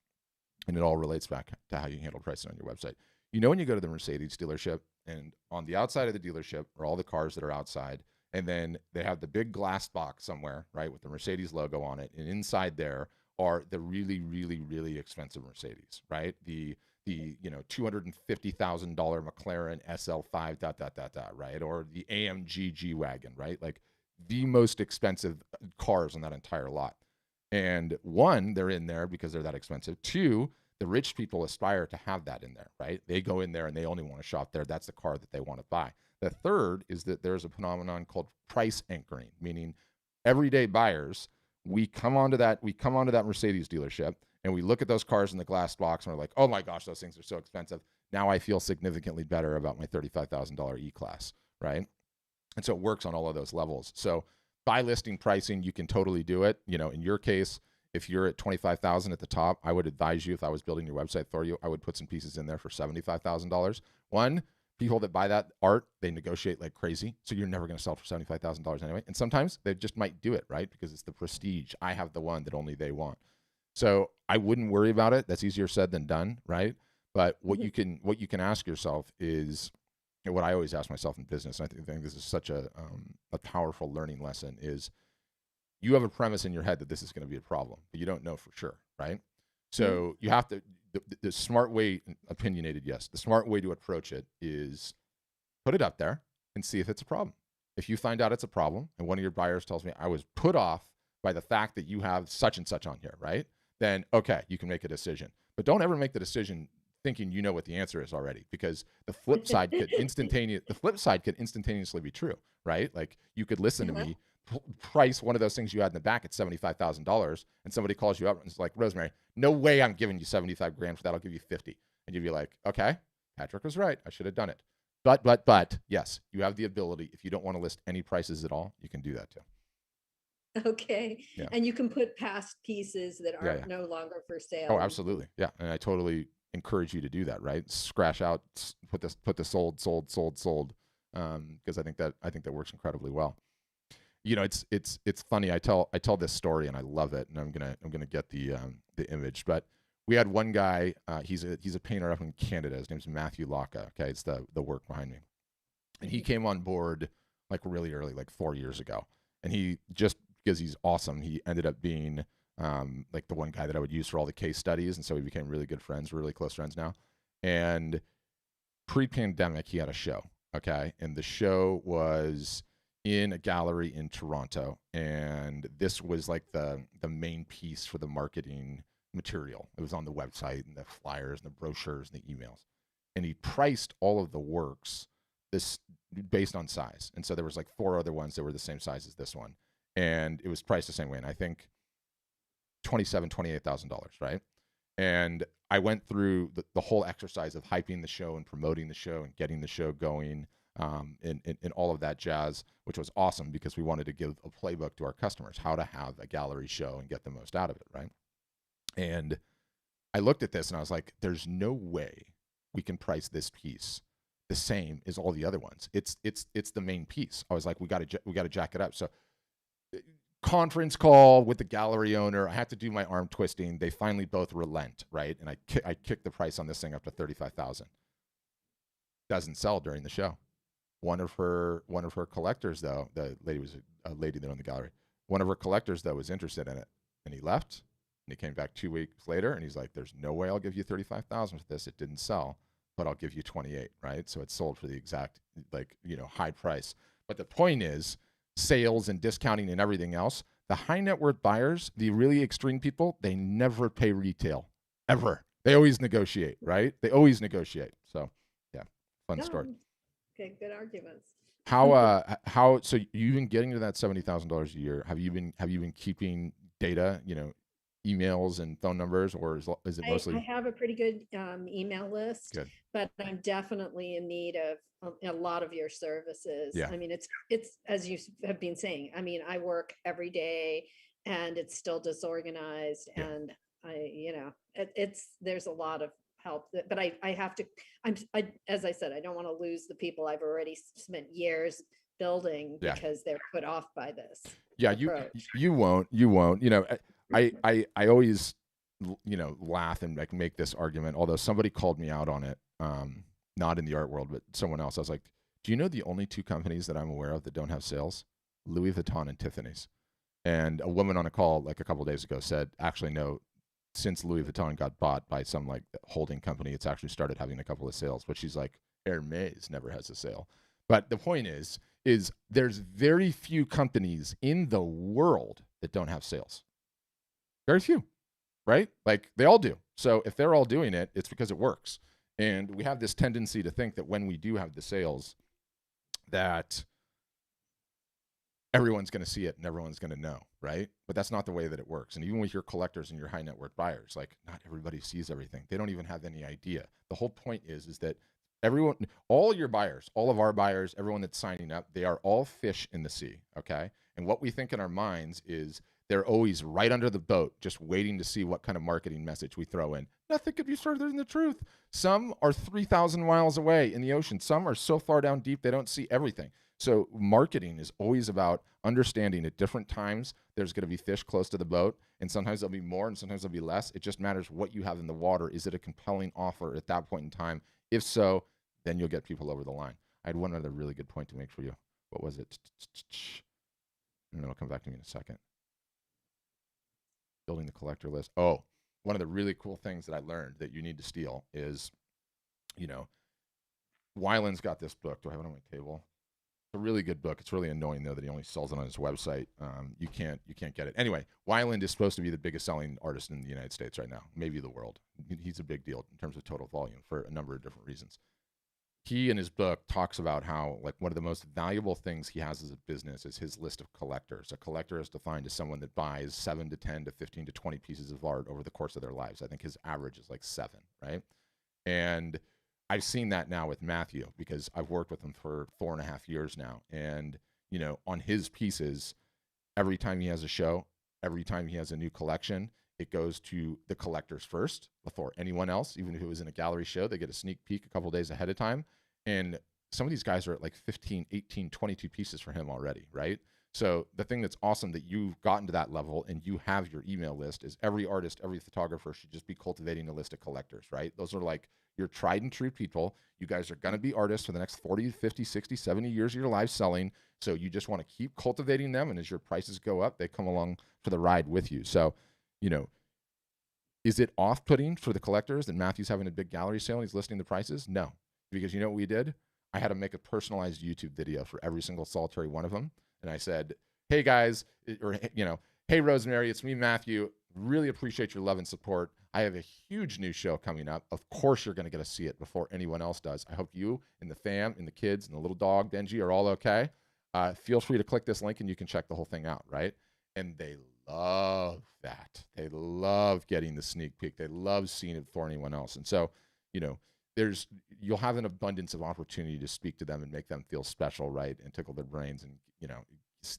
and it all relates back to how you handle pricing on your website. You know, when you go to the Mercedes dealership, and on the outside of the dealership are all the cars that are outside, and then they have the big glass box somewhere, right, with the Mercedes logo on it, and inside there are the really, really, really expensive Mercedes, right? The the $250,000 McLaren SL5 ... right, or the AMG G wagon, right? Like the most expensive cars on that entire lot. And one, they're in there because they're that expensive. Two, the rich people aspire to have that in there, right? They go in there and they only want to shop there. That's the car that they want to buy. The third is that there's a phenomenon called price anchoring, meaning everyday buyers, we come onto that Mercedes dealership and we look at those cars in the glass box and we're like, oh my gosh, those things are so expensive. Now I feel significantly better about my $35,000 E-Class, right? And so it works on all of those levels. So by listing pricing, you can totally do it. In your case, if you're at 25,000 at the top, I would advise you, if I was building your website for you, I would put some pieces in there for $75,000. One, people that buy that art, they negotiate like crazy. So you're never going to sell for $75,000 anyway. And sometimes they just might do it, right? Because it's the prestige. I have the one that only they want. So I wouldn't worry about it. That's easier said than done, right? But what you can ask yourself is, what I always ask myself in business, and I think this is such a powerful learning lesson, is you have a premise in your head that this is going to be a problem, but you don't know for sure, right? So you have to, the smart way, opinionated, yes, the smart way to approach it is put it up there and see if it's a problem. If you find out it's a problem and one of your buyers tells me, I was put off by the fact that you have such and such on here, right? Then, okay, you can make a decision. But don't ever make the decision thinking you know what the answer is already, because the flip side could instantaneously be true, right? Like you could listen to me, price one of those things you had in the back at $75,000, and somebody calls you up and it's like, Rosemary, no way I'm giving you 75 grand for that. I'll give you 50. And you'd be like, okay, Patrick was right. I should have done it. But yes, you have the ability. If you don't want to list any prices at all, you can do that too. Okay. Yeah. And you can put past pieces that are no longer for sale. Oh, absolutely. Yeah. And I totally encourage you to do that, right? Scratch out, put the sold. Because I think that works incredibly well. It's funny. I tell this story and I love it, and I'm gonna get the image. But we had one guy. He's a painter up in Canada. His name's Matthew Locka. Okay, it's the work behind me, and he came on board like really early, like 4 years ago. And he, just because he's awesome, he ended up being like the one guy that I would use for all the case studies, and so we became really good friends. We're really close friends now. And pre-pandemic, he had a show. Okay, and the show was in a gallery in Toronto, and this was like the main piece for the marketing material. It was on the website and the flyers and the brochures and the emails, and he priced all of the works this based on size. And so there was like 4 other ones that were the same size as this one, and it was priced the same way. And I think $28,000, right? And I went through the whole exercise of hyping the show and promoting the show and getting the show going, and all of that jazz, which was awesome because we wanted to give a playbook to our customers, how to have a gallery show and get the most out of it, right? And I looked at this and I was like, there's no way we can price this piece the same as all the other ones. It's the main piece. I was like, we got to jack it up. So conference call with the gallery owner. I had to do my arm twisting. They finally both relent, right? And I kicked the price on this thing up to $35,000. Doesn't sell during the show. One of her collectors, though, the lady was a lady that owned the gallery. One of her collectors, though, was interested in it, and he left. And he came back 2 weeks later, and he's like, "There's no way I'll give you $35,000 for this. It didn't sell, but I'll give you 28, right?" So it sold for the exact high price. But the point is, sales and discounting and everything else, the high net worth buyers, the really extreme people, they never pay retail, ever. They always negotiate, right? They always negotiate. So yeah, fun story. Okay, good arguments. How so you've been getting to that $70,000 a year? Have you been keeping data, emails and phone numbers, or is it mostly? I have a pretty good email list. Good. But I'm definitely in need of a lot of your services. Yeah. I mean, it's as you have been saying. I mean, I work every day and it's still disorganized, and there's a lot of help, but I have to, as I said, I don't want to lose the people I've already spent years building because they're put off by this. Yeah, you won't. I always laugh and make this argument, although somebody called me out on it, not in the art world, but someone else. I was like, do you know the only 2 companies that I'm aware of that don't have sales? Louis Vuitton and Tiffany's. And a woman on a call like a couple of days ago said, actually, no, since Louis Vuitton got bought by some like holding company, it's actually started having a couple of sales. But she's like, Hermes never has a sale. But the point is there's very few companies in the world that don't have sales. Very few, right? Like they all do. So if they're all doing it, it's because it works. And we have this tendency to think that when we do have the sales, that everyone's going to see it and everyone's going to know, right? But that's not the way that it works. And even with your collectors and your high net worth buyers, like not everybody sees everything. They don't even have any idea. The whole point is that everyone, all your buyers, all of our buyers, everyone that's signing up, they are all fish in the sea, okay? And what we think in our minds is they're always right under the boat, just waiting to see what kind of marketing message we throw in. Nothing could be further than the truth. Some are 3,000 miles away in the ocean. Some are so far down deep they don't see everything. So marketing is always about understanding at different times there's going to be fish close to the boat, and sometimes there'll be more and sometimes there'll be less. It just matters what you have in the water. Is it a compelling offer at that point in time? If so, then you'll get people over the line. I had one other really good point to make for you. What was it? And it'll come back to me in a second. Building the collector list. Oh, one of the really cool things that I learned that you need to steal is, Weiland's got this book. Do I have it on my table? It's a really good book. It's really annoying though that he only sells it on his website. You can't get it. Anyway, Weiland is supposed to be the biggest selling artist in the United States right now, maybe the world. He's a big deal in terms of total volume for a number of different reasons. He in his book talks about how like one of the most valuable things he has as a business is his list of collectors. A collector is defined as someone that buys 7 to 10 to 15 to 20 pieces of art over the course of their lives. I think his average is like 7, right? And I've seen that now with Matthew because I've worked with him for 4.5 years now. And, on his pieces, every time he has a show, every time he has a new collection, it goes to the collectors first before anyone else. Even if it was in a gallery show, they get a sneak peek a couple days ahead of time. And some of these guys are at like 15, 18, 22 pieces for him already, right? So the thing that's awesome that you've gotten to that level and you have your email list is every artist, every photographer should just be cultivating a list of collectors, right? Those are like your tried and true people. You guys are going to be artists for the next 40, 50, 60, 70 years of your life selling. So you just want to keep cultivating them. And as your prices go up, they come along for the ride with you. So, is it off-putting for the collectors that Matthew's having a big gallery sale and he's listing the prices? No, because you know what we did? I had to make a personalized YouTube video for every single solitary one of them. And I said, hey guys, or, hey Rosemary, it's me, Matthew. Really appreciate your love and support. I have a huge new show coming up. Of course, you're going to get to see it before anyone else does. I hope you and the fam and the kids and the little dog, Benji, are all okay. Feel free to click this link and you can check the whole thing out, right? And they love that. They love getting the sneak peek. They love seeing it before anyone else. And so, you'll have an abundance of opportunity to speak to them and make them feel special, right? And tickle their brains and,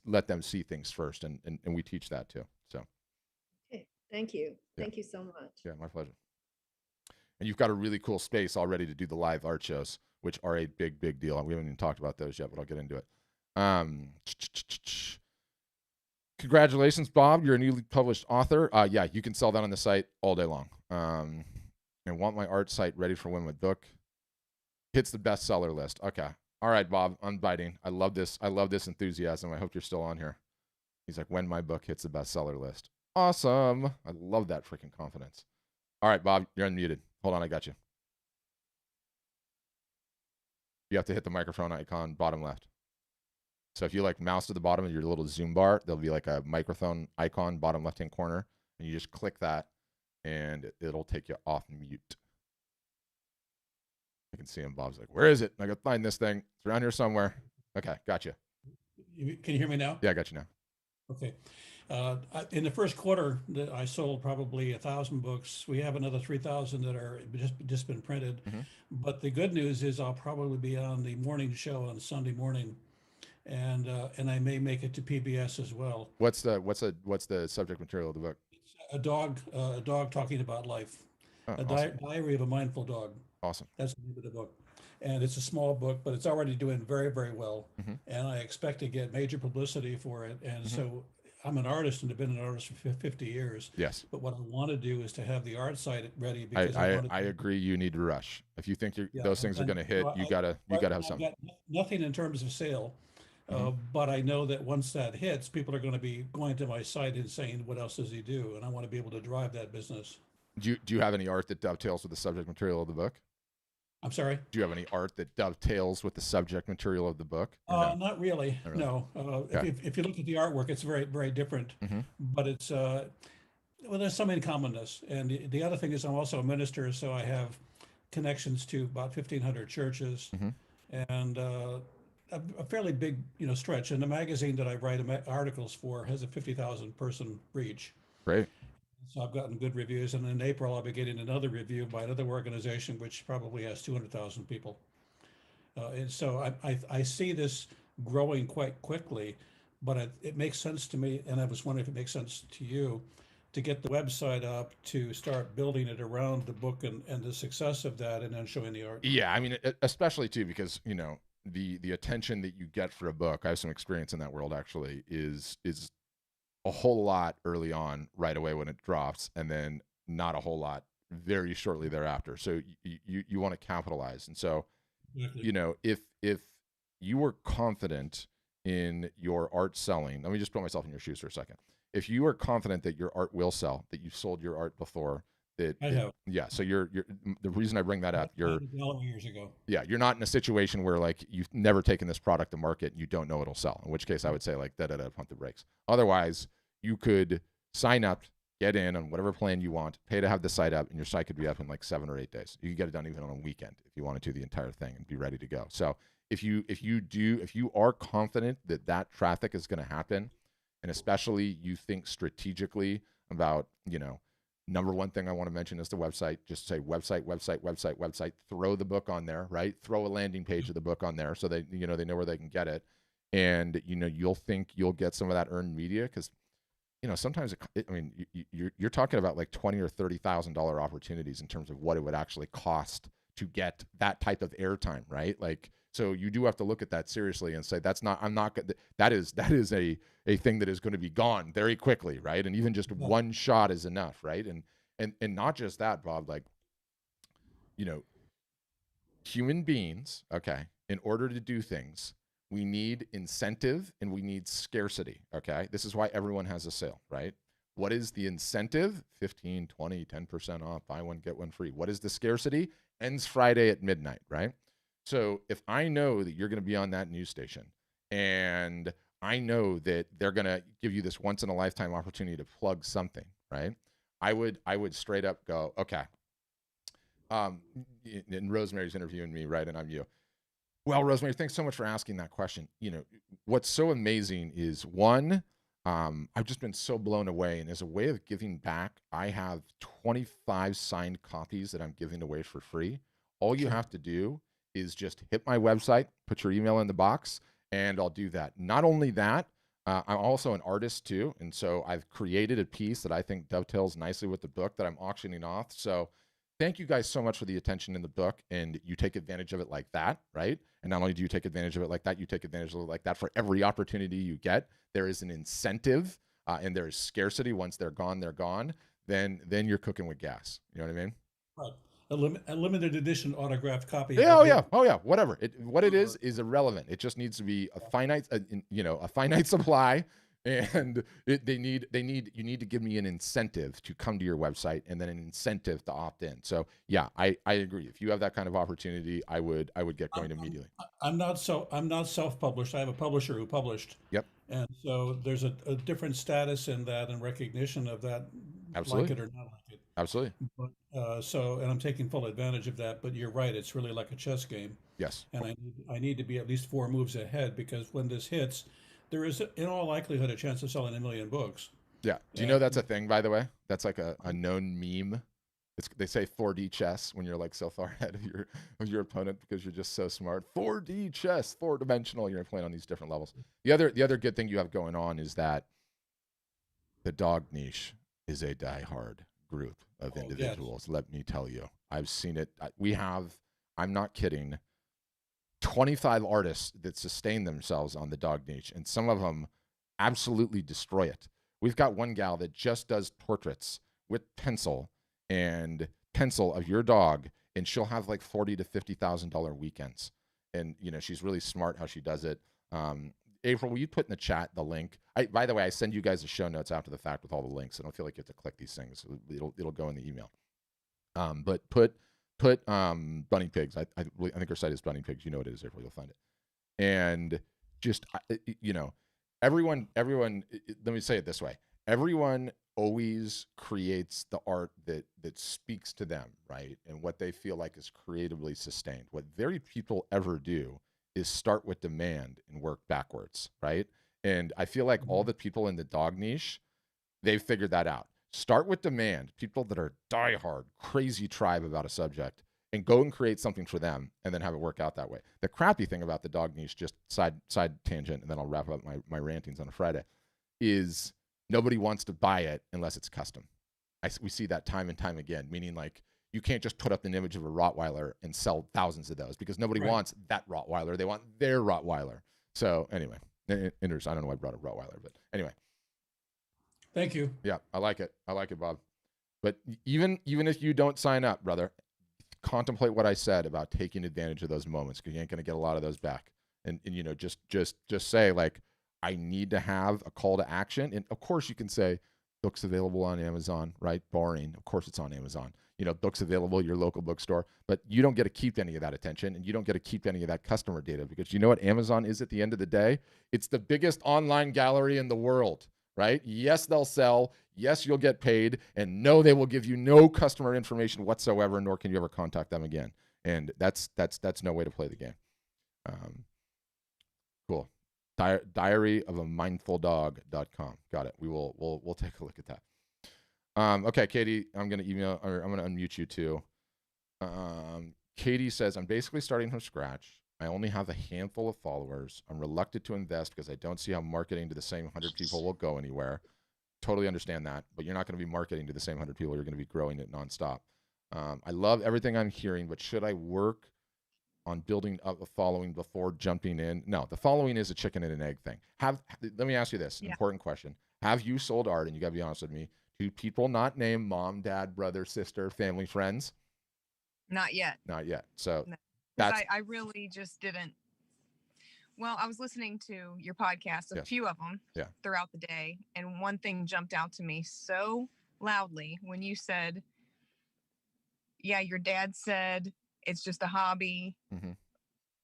let them see things first. And we teach that too. So. Okay. Thank you. Yeah. Thank you so much. Yeah, my pleasure. And you've got a really cool space already to do the live art shows, which are a big, big deal. We haven't even talked about those yet, but I'll get into it. Congratulations, Bob. You're a newly published author. Yeah, you can sell that on the site all day long. And want my art site ready for when my book hits the bestseller list. Okay. All right, Bob, I'm biting. I love this. I love this enthusiasm. I hope you're still on here. He's like, when my book hits the bestseller list. Awesome. I love that freaking confidence. All right, Bob, you're unmuted. Hold on, I got you. You have to hit the microphone icon bottom left. So if you like mouse to the bottom of your little Zoom bar, there'll be like a microphone icon bottom left-hand corner, and you just click that, and it'll take you off mute. I can see him. Bob's like, where is it? I gotta find this thing. It's around here somewhere. Okay, gotcha. Can you hear me now? Yeah, I got you now. Okay. In the first quarter, I sold probably 1,000 books. We have another 3,000 that are just been printed. Mm-hmm. But the good news is I'll probably be on the morning show on Sunday morning, and I may make it to PBS as well. What's the subject material of the book? It's a dog talking about life. Oh, A awesome. diary of a mindful dog. Awesome. That's the name of the book. And it's a small book, but it's already doing very, very well. Mm-hmm. And I expect to get major publicity for it. And Mm-hmm. so I'm an artist and have been an artist for 50 years. Yes. But what I want to do is to have the art site ready because I agree. You need to rush. If you think those things are going to hit, you gotta have something. I've got nothing in terms of sale, But I know that once that hits, people are going to be going to my site and saying, what else does he do? And I want to be able to drive that business. Do you have any art that dovetails with the subject material of the book? I'm sorry? Do you have any art that dovetails with the subject material of the book? No? Not really. Not really. No. Okay. If you look at the artwork, it's very, very different. But it's, well, there's some in commonness. And the other thing is I'm also a minister, so I have connections to about 1,500 churches and a fairly big, stretch. And the magazine that I write articles for has a 50,000 person reach. Great. So I've gotten good reviews, and in April I'll be getting another review by another organization which probably has 200,000 people. And so I see this growing quite quickly, but it makes sense to me, and I was wondering if it makes sense to you, to get the website up, to start building it around the book and the success of that, and then showing the art. Yeah, I mean, especially too, because the attention that you get for a book, I have some experience in that world actually, is a whole lot early on, right away when it drops, and then not a whole lot very shortly thereafter. So you want to capitalize. And so, if you were confident in your art selling, let me just put myself in your shoes for a second. If you are confident that your art will sell, that you've sold your art before, I have. Yeah. So you're the reason I bring that up, years ago. Yeah, you're not in a situation where like you've never taken this product to market and you don't know it'll sell. In which case I would say like pump the brakes. Otherwise, you could sign up, get in on whatever plan you want, pay to have the site up, and your site could be up in like 7 or 8 days. You could get it done even on a weekend if you wanted to, the entire thing, and be ready to go. So if you are confident that traffic is going to happen, and especially you think strategically about, number one thing I want to mention is the website. Just say website, throw the book on there, right? Throw a landing page of the book on there so they know where they can get it. And, you'll think you'll get some of that earned media because, sometimes you're talking about like $20,000 or $30,000 opportunities in terms of what it would actually cost to get that type of airtime, right? Like, so you do have to look at that seriously and say, that is a thing that is going to be gone very quickly, right? And even just one shot is enough, right? And not just that, Bob, like, human beings, okay, in order to do things, we need incentive and we need scarcity, okay? This is why everyone has a sale, right? What is the incentive? 15, 20, 10% off, buy one, get one free. What is the scarcity? Ends Friday at midnight, right? So if I know that you're going to be on that news station and I know that they're going to give you this once in a lifetime opportunity to plug something, right? I would straight up go, okay. And Rosemary's interviewing me, right? And I'm you. Well, Rosemary, thanks so much for asking that question. What's so amazing is one, I've just been so blown away. And as a way of giving back, I have 25 signed copies that I'm giving away for free. All you have to do is just hit my website, put your email in the box, and I'll do that. Not only that, I'm also an artist too. And so I've created a piece that I think dovetails nicely with the book that I'm auctioning off. So thank you guys so much for the attention in the book, and you take advantage of it like that, right? And not only do you take advantage of it like that, you take advantage of it like that for every opportunity you get. There is an incentive and there is scarcity. Once they're gone, then you're cooking with gas. You know what I mean? Right. A limited edition autographed copy. Yeah, oh yeah, whatever. What it is irrelevant. It just needs to be a finite supply. And you need to give me an incentive to come to your website and then an incentive to opt in. So yeah, I agree. If you have that kind of opportunity, I would get going immediately. I'm not self-published. I have a publisher who published. Yep. And so there's a different status in that and recognition of that. Absolutely. Like it or not like it. Absolutely. But, and I'm taking full advantage of that. But you're right. It's really like a chess game. Yes. And I need to be at least 4 moves ahead, because when this hits, there is, in all likelihood, a chance of selling 1 million books. Yeah. Do you know that's a thing, by the way? That's like a known meme. They say 4D chess when you're like so far ahead of your opponent because you're just so smart. 4D chess, 4-dimensional. You're playing on these different levels. The other good thing you have going on is that the dog niche is a diehard group of individuals. Yes. Let me tell you, I've seen it. We have, I'm not kidding, 25 artists that sustain themselves on the dog niche, and some of them absolutely destroy it. We've got one gal that just does portraits with pencil of your dog, and she'll have like $40,000 to $50,000 weekends. And she's really smart how she does it. April, will you put in the chat the link? By the way, I send you guys the show notes after the fact with all the links. I don't feel like you have to click these things. It'll go in the email. But put Bunny Pigs. I think our site is Bunny Pigs. You know what it is, April. You'll find it. And just everyone. Let me say it this way: everyone always creates the art that speaks to them, right? And what they feel like is creatively sustained. What very few people ever do is start with demand and work backwards, right? And I feel like all the people in the dog niche, they've figured that out. Start with demand, people that are diehard, crazy tribe about a subject, and go and create something for them, and then have it work out that way. The crappy thing about the dog niche, just side tangent, and then I'll wrap up my rantings on a Friday, is nobody wants to buy it unless it's custom. We see that time and time again, meaning like you can't just put up an image of a Rottweiler and sell thousands of those because nobody wants that Rottweiler. They want their Rottweiler. So anyway, I don't know why I brought up Rottweiler, but anyway. Thank you. Yeah, I like it, Bob. But even if you don't sign up, brother, contemplate what I said about taking advantage of those moments because you ain't going to get a lot of those back. And you know, just say like, I need to have a call to action. And of course you can say books available on Amazon, right? Boring. Of course it's on Amazon. You know, books available at your local bookstore, but you don't get to keep any of that attention and you don't get to keep any of that customer data because you know what Amazon is at the end of the day? It's the biggest online gallery in the world, right? Yes, they'll sell. Yes, you'll get paid. And no, they will give you no customer information whatsoever, nor can you ever contact them again. And that's no way to play the game. Cool. diaryofaMindfulDog.com. Got it. We'll take a look at that. Okay, Katie, I'm gonna unmute you too. Katie says, I'm basically starting from scratch. I only have a handful of followers. I'm reluctant to invest because I don't see how marketing to the same 100 people will go anywhere. Totally understand that, but you're not going to be marketing to the same 100 people. You're going to be growing it nonstop. I love everything I'm hearing, but should I work on building up a following before jumping in? No, the following is a chicken and an egg thing. Let me ask you this important question. Have you sold art, and you got to be honest with me, to people not named mom, dad, brother, sister, family, friends? Not yet. Not yet. So no. That's I really just didn't. Well, I was listening to your podcast, a few of them throughout the day. And one thing jumped out to me so loudly when you said, yeah, your dad said it's just a hobby. Mm-hmm.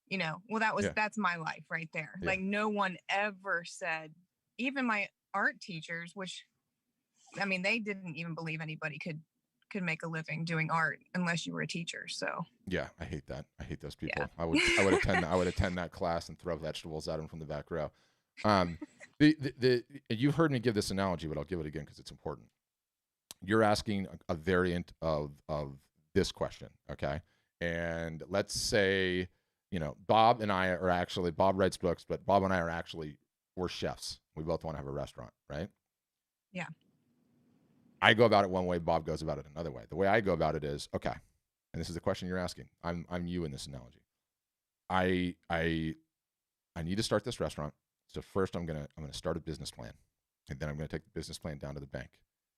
You know, well, that's my life right there. Yeah. Like no one ever said, even my art teachers, which, I mean, they didn't even believe anybody could make a living doing art unless you were a teacher. So yeah, I hate that. I hate those people. Yeah. I would attend that class and throw vegetables at them from the back row. You've heard me give this analogy, but I'll give it again because it's important. You're asking a variant of this question, okay? And let's say, you know, Bob writes books, but Bob and I we're chefs. We both want to have a restaurant, right? Yeah. I go about it one way, Bob goes about it another way. The way I go about it is, okay, and this is the question you're asking. I'm you in this analogy. I need to start this restaurant. So first I'm gonna start a business plan. And then I'm gonna take the business plan down to the bank.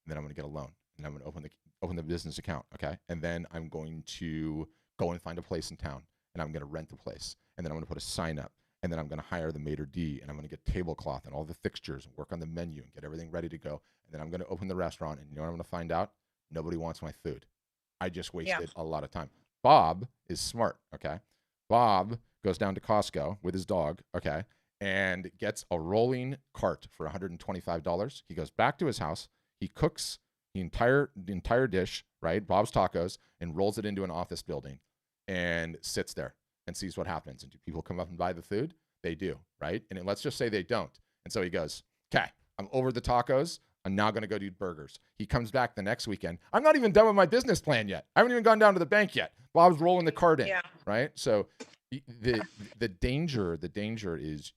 And then I'm gonna get a loan. And I'm gonna open the business account. Okay. And then I'm going to go and find a place in town. And I'm gonna rent the place. And then I'm gonna put a sign up. And then I'm going to hire the maitre d', and I'm going to get tablecloth and all the fixtures and work on the menu and get everything ready to go. And then I'm going to open the restaurant, and you know what I'm going to find out? Nobody wants my food. I just wasted a lot of time. Bob is smart, okay? Bob goes down to Costco with his dog, okay, and gets a rolling cart for $125. He goes back to his house. He cooks the entire dish, right, Bob's Tacos, and rolls it into an office building and sits there and sees what happens. And do people come up and buy the food? They do, right? And let's just say they don't. And so he goes, okay, I'm over the tacos. I'm now going to go do burgers. He comes back the next weekend. I'm not even done with my business plan yet. I haven't even gone down to the bank yet. Bob's rolling the cart in, right? So the danger is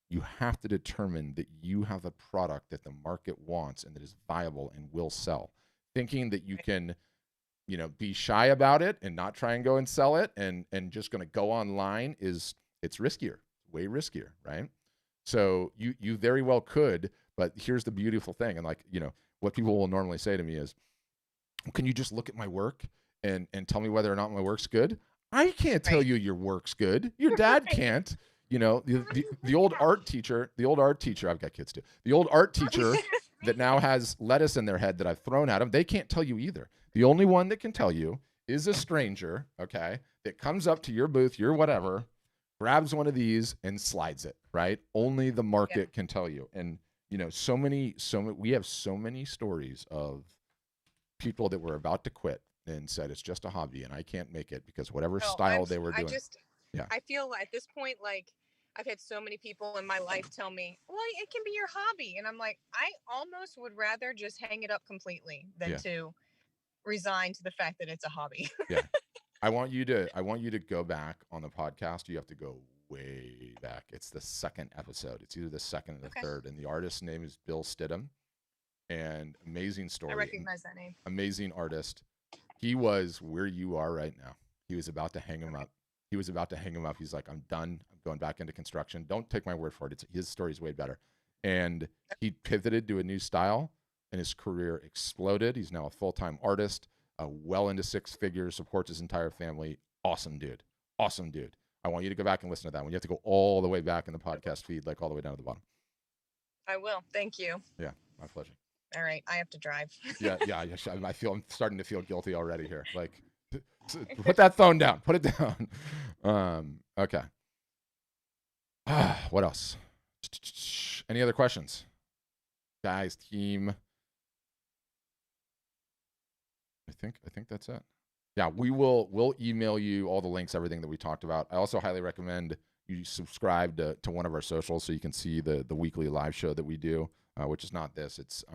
you have to determine that you have a product that the market wants and that is viable and will sell. Thinking that you can, you know, be shy about it and not try and go and sell it and just going to go online it's riskier, way riskier, right? So you very well could, but here's the beautiful thing. And like, you know, what people will normally say to me is, can you just look at my work and tell me whether or not my work's good? I can't tell you your work's good. Your dad can't. You know, the old art teacher, I've got kids too. The old art teacher that now has lettuce in their head that I've thrown at them, they can't tell you either. The only one that can tell you is a stranger, okay, that comes up to your booth, your whatever, grabs one of these and slides it, right? Only the market can tell you. And, you know, we have so many stories of people that were about to quit and said, it's just a hobby and I can't make it because whatever style they were doing. I feel at this point, like I've had so many people in my life tell me, well, it can be your hobby. And I'm like, I almost would rather just hang it up completely than to resign to the fact that it's a hobby. Yeah. I want you to go back on the podcast. You have to go way back. It's the second episode. It's either the second or the third. And the artist's name is Bill Stidham. And amazing story. I recognize that name. Amazing artist. He was where you are right now. He was about to hang him up. He's like, I'm done. I'm going back into construction. Don't take my word for it. His story is way better. And he pivoted to a new style and his career exploded. He's now a full-time artist, well into six figures, supports his entire family. Awesome dude. I want you to go back and listen to that one. You have to go all the way back in the podcast feed, like all the way down to the bottom. I will. Thank you. Yeah, my pleasure. All right. I have to drive. Yeah. I'm starting to feel guilty already here. Like, put that phone down. Put it down. Okay. What else? Any other questions? Guys, team. I think that's it. Yeah, we'll email you all the links, everything that we talked about. I also highly recommend you subscribe to one of our socials so you can see the weekly live show that we do, which is not this. It's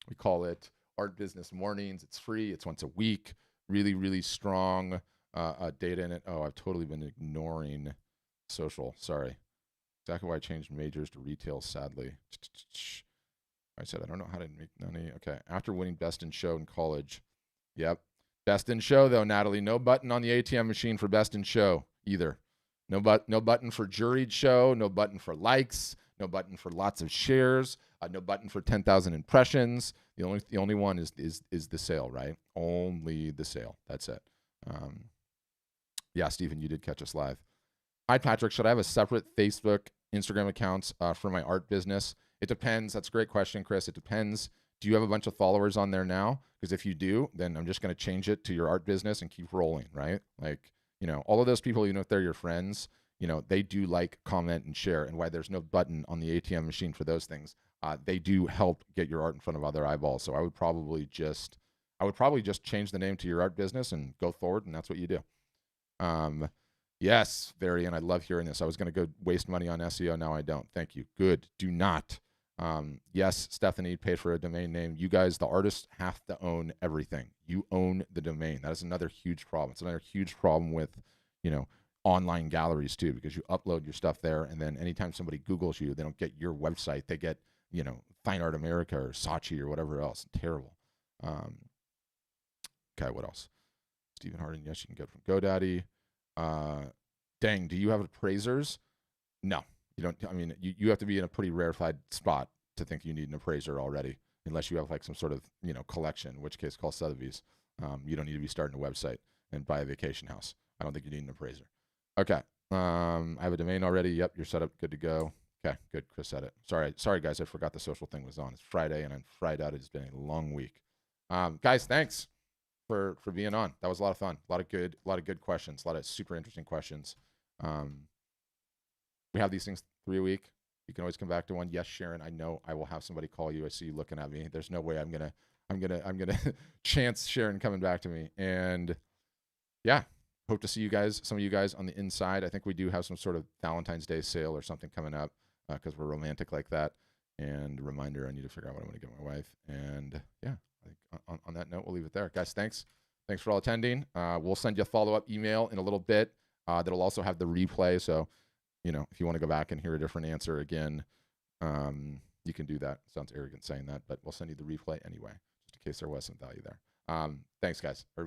we call it Art Business Mornings. It's free. It's once a week. Really, really strong data in it. Oh, I've totally been ignoring social. Sorry. Exactly why I changed majors to retail, sadly. I said I don't know how to make money. Okay. After winning Best in Show in college. Yep. Best in Show, though, Natalie. No button on the ATM machine for Best in Show either. No button for juried show. No button for likes. No button for lots of shares. No button for 10,000 impressions. The only one is the sale, right? Only the sale. That's it. Yeah, Stephen, you did catch us live. Hi, Patrick. Should I have a separate Facebook, Instagram accounts for my art business? It depends. That's a great question, Chris. It depends. Do you have a bunch of followers on there now? Because if you do, then I'm just going to change it to your art business and keep rolling, right? Like, you know, all of those people, even if they're your friends, you know, they do like, comment, and share. And why there's no button on the ATM machine for those things, they do help get your art in front of other eyeballs. So I would probably just change the name to your art business and go forward, and that's what you do. Yes, Varian, I love hearing this. I was going to go waste money on SEO. Now I don't. Thank you. Good. Do not. Yes, Stephanie, pay for a domain name. You guys, the artists, have to own everything. You own the domain. That is another huge problem. It's another huge problem with, you know, online galleries too, because you upload your stuff there, and then anytime somebody Googles you, they don't get your website. They get, you know, Fine Art America or Saatchi or whatever else. Terrible. Okay, what else? Stephen Harding, yes, you can get from GoDaddy. Dang, do you have appraisers? No, you don't. I mean, you have to be in a pretty rarefied spot to think you need an appraiser already, unless you have like some sort of, you know, collection, in which case call Sotheby's. You don't need to be starting a website and buy a vacation house. I don't think you need an appraiser. Okay. I have a domain already. Yep, you're set up. Good to go. Okay, good. Chris said it. Sorry, guys. I forgot the social thing was on. It's Friday, and I'm fried out. It's been a long week. Guys, thanks for being on. That was a lot of fun. A lot of good questions. A lot of super interesting questions. We have these things 3 a week. You can always come back to one. Yes, Sharon, I know I will have somebody call you. I see you looking at me. There's no way I'm gonna chance Sharon coming back to me. And yeah, hope to see you guys, some of you guys on the inside. I think we do have some sort of Valentine's Day sale or something coming up because we're romantic like that. And reminder, I need to figure out what I'm going to get my wife. And yeah, I think on that note, we'll leave it there. Guys, thanks for all attending. We'll send you a follow-up email in a little bit that'll also have the replay. So, you know, if you want to go back and hear a different answer again, you can do that. Sounds arrogant saying that, but we'll send you the replay anyway, just in case there was some value there. Thanks, guys. Everybody.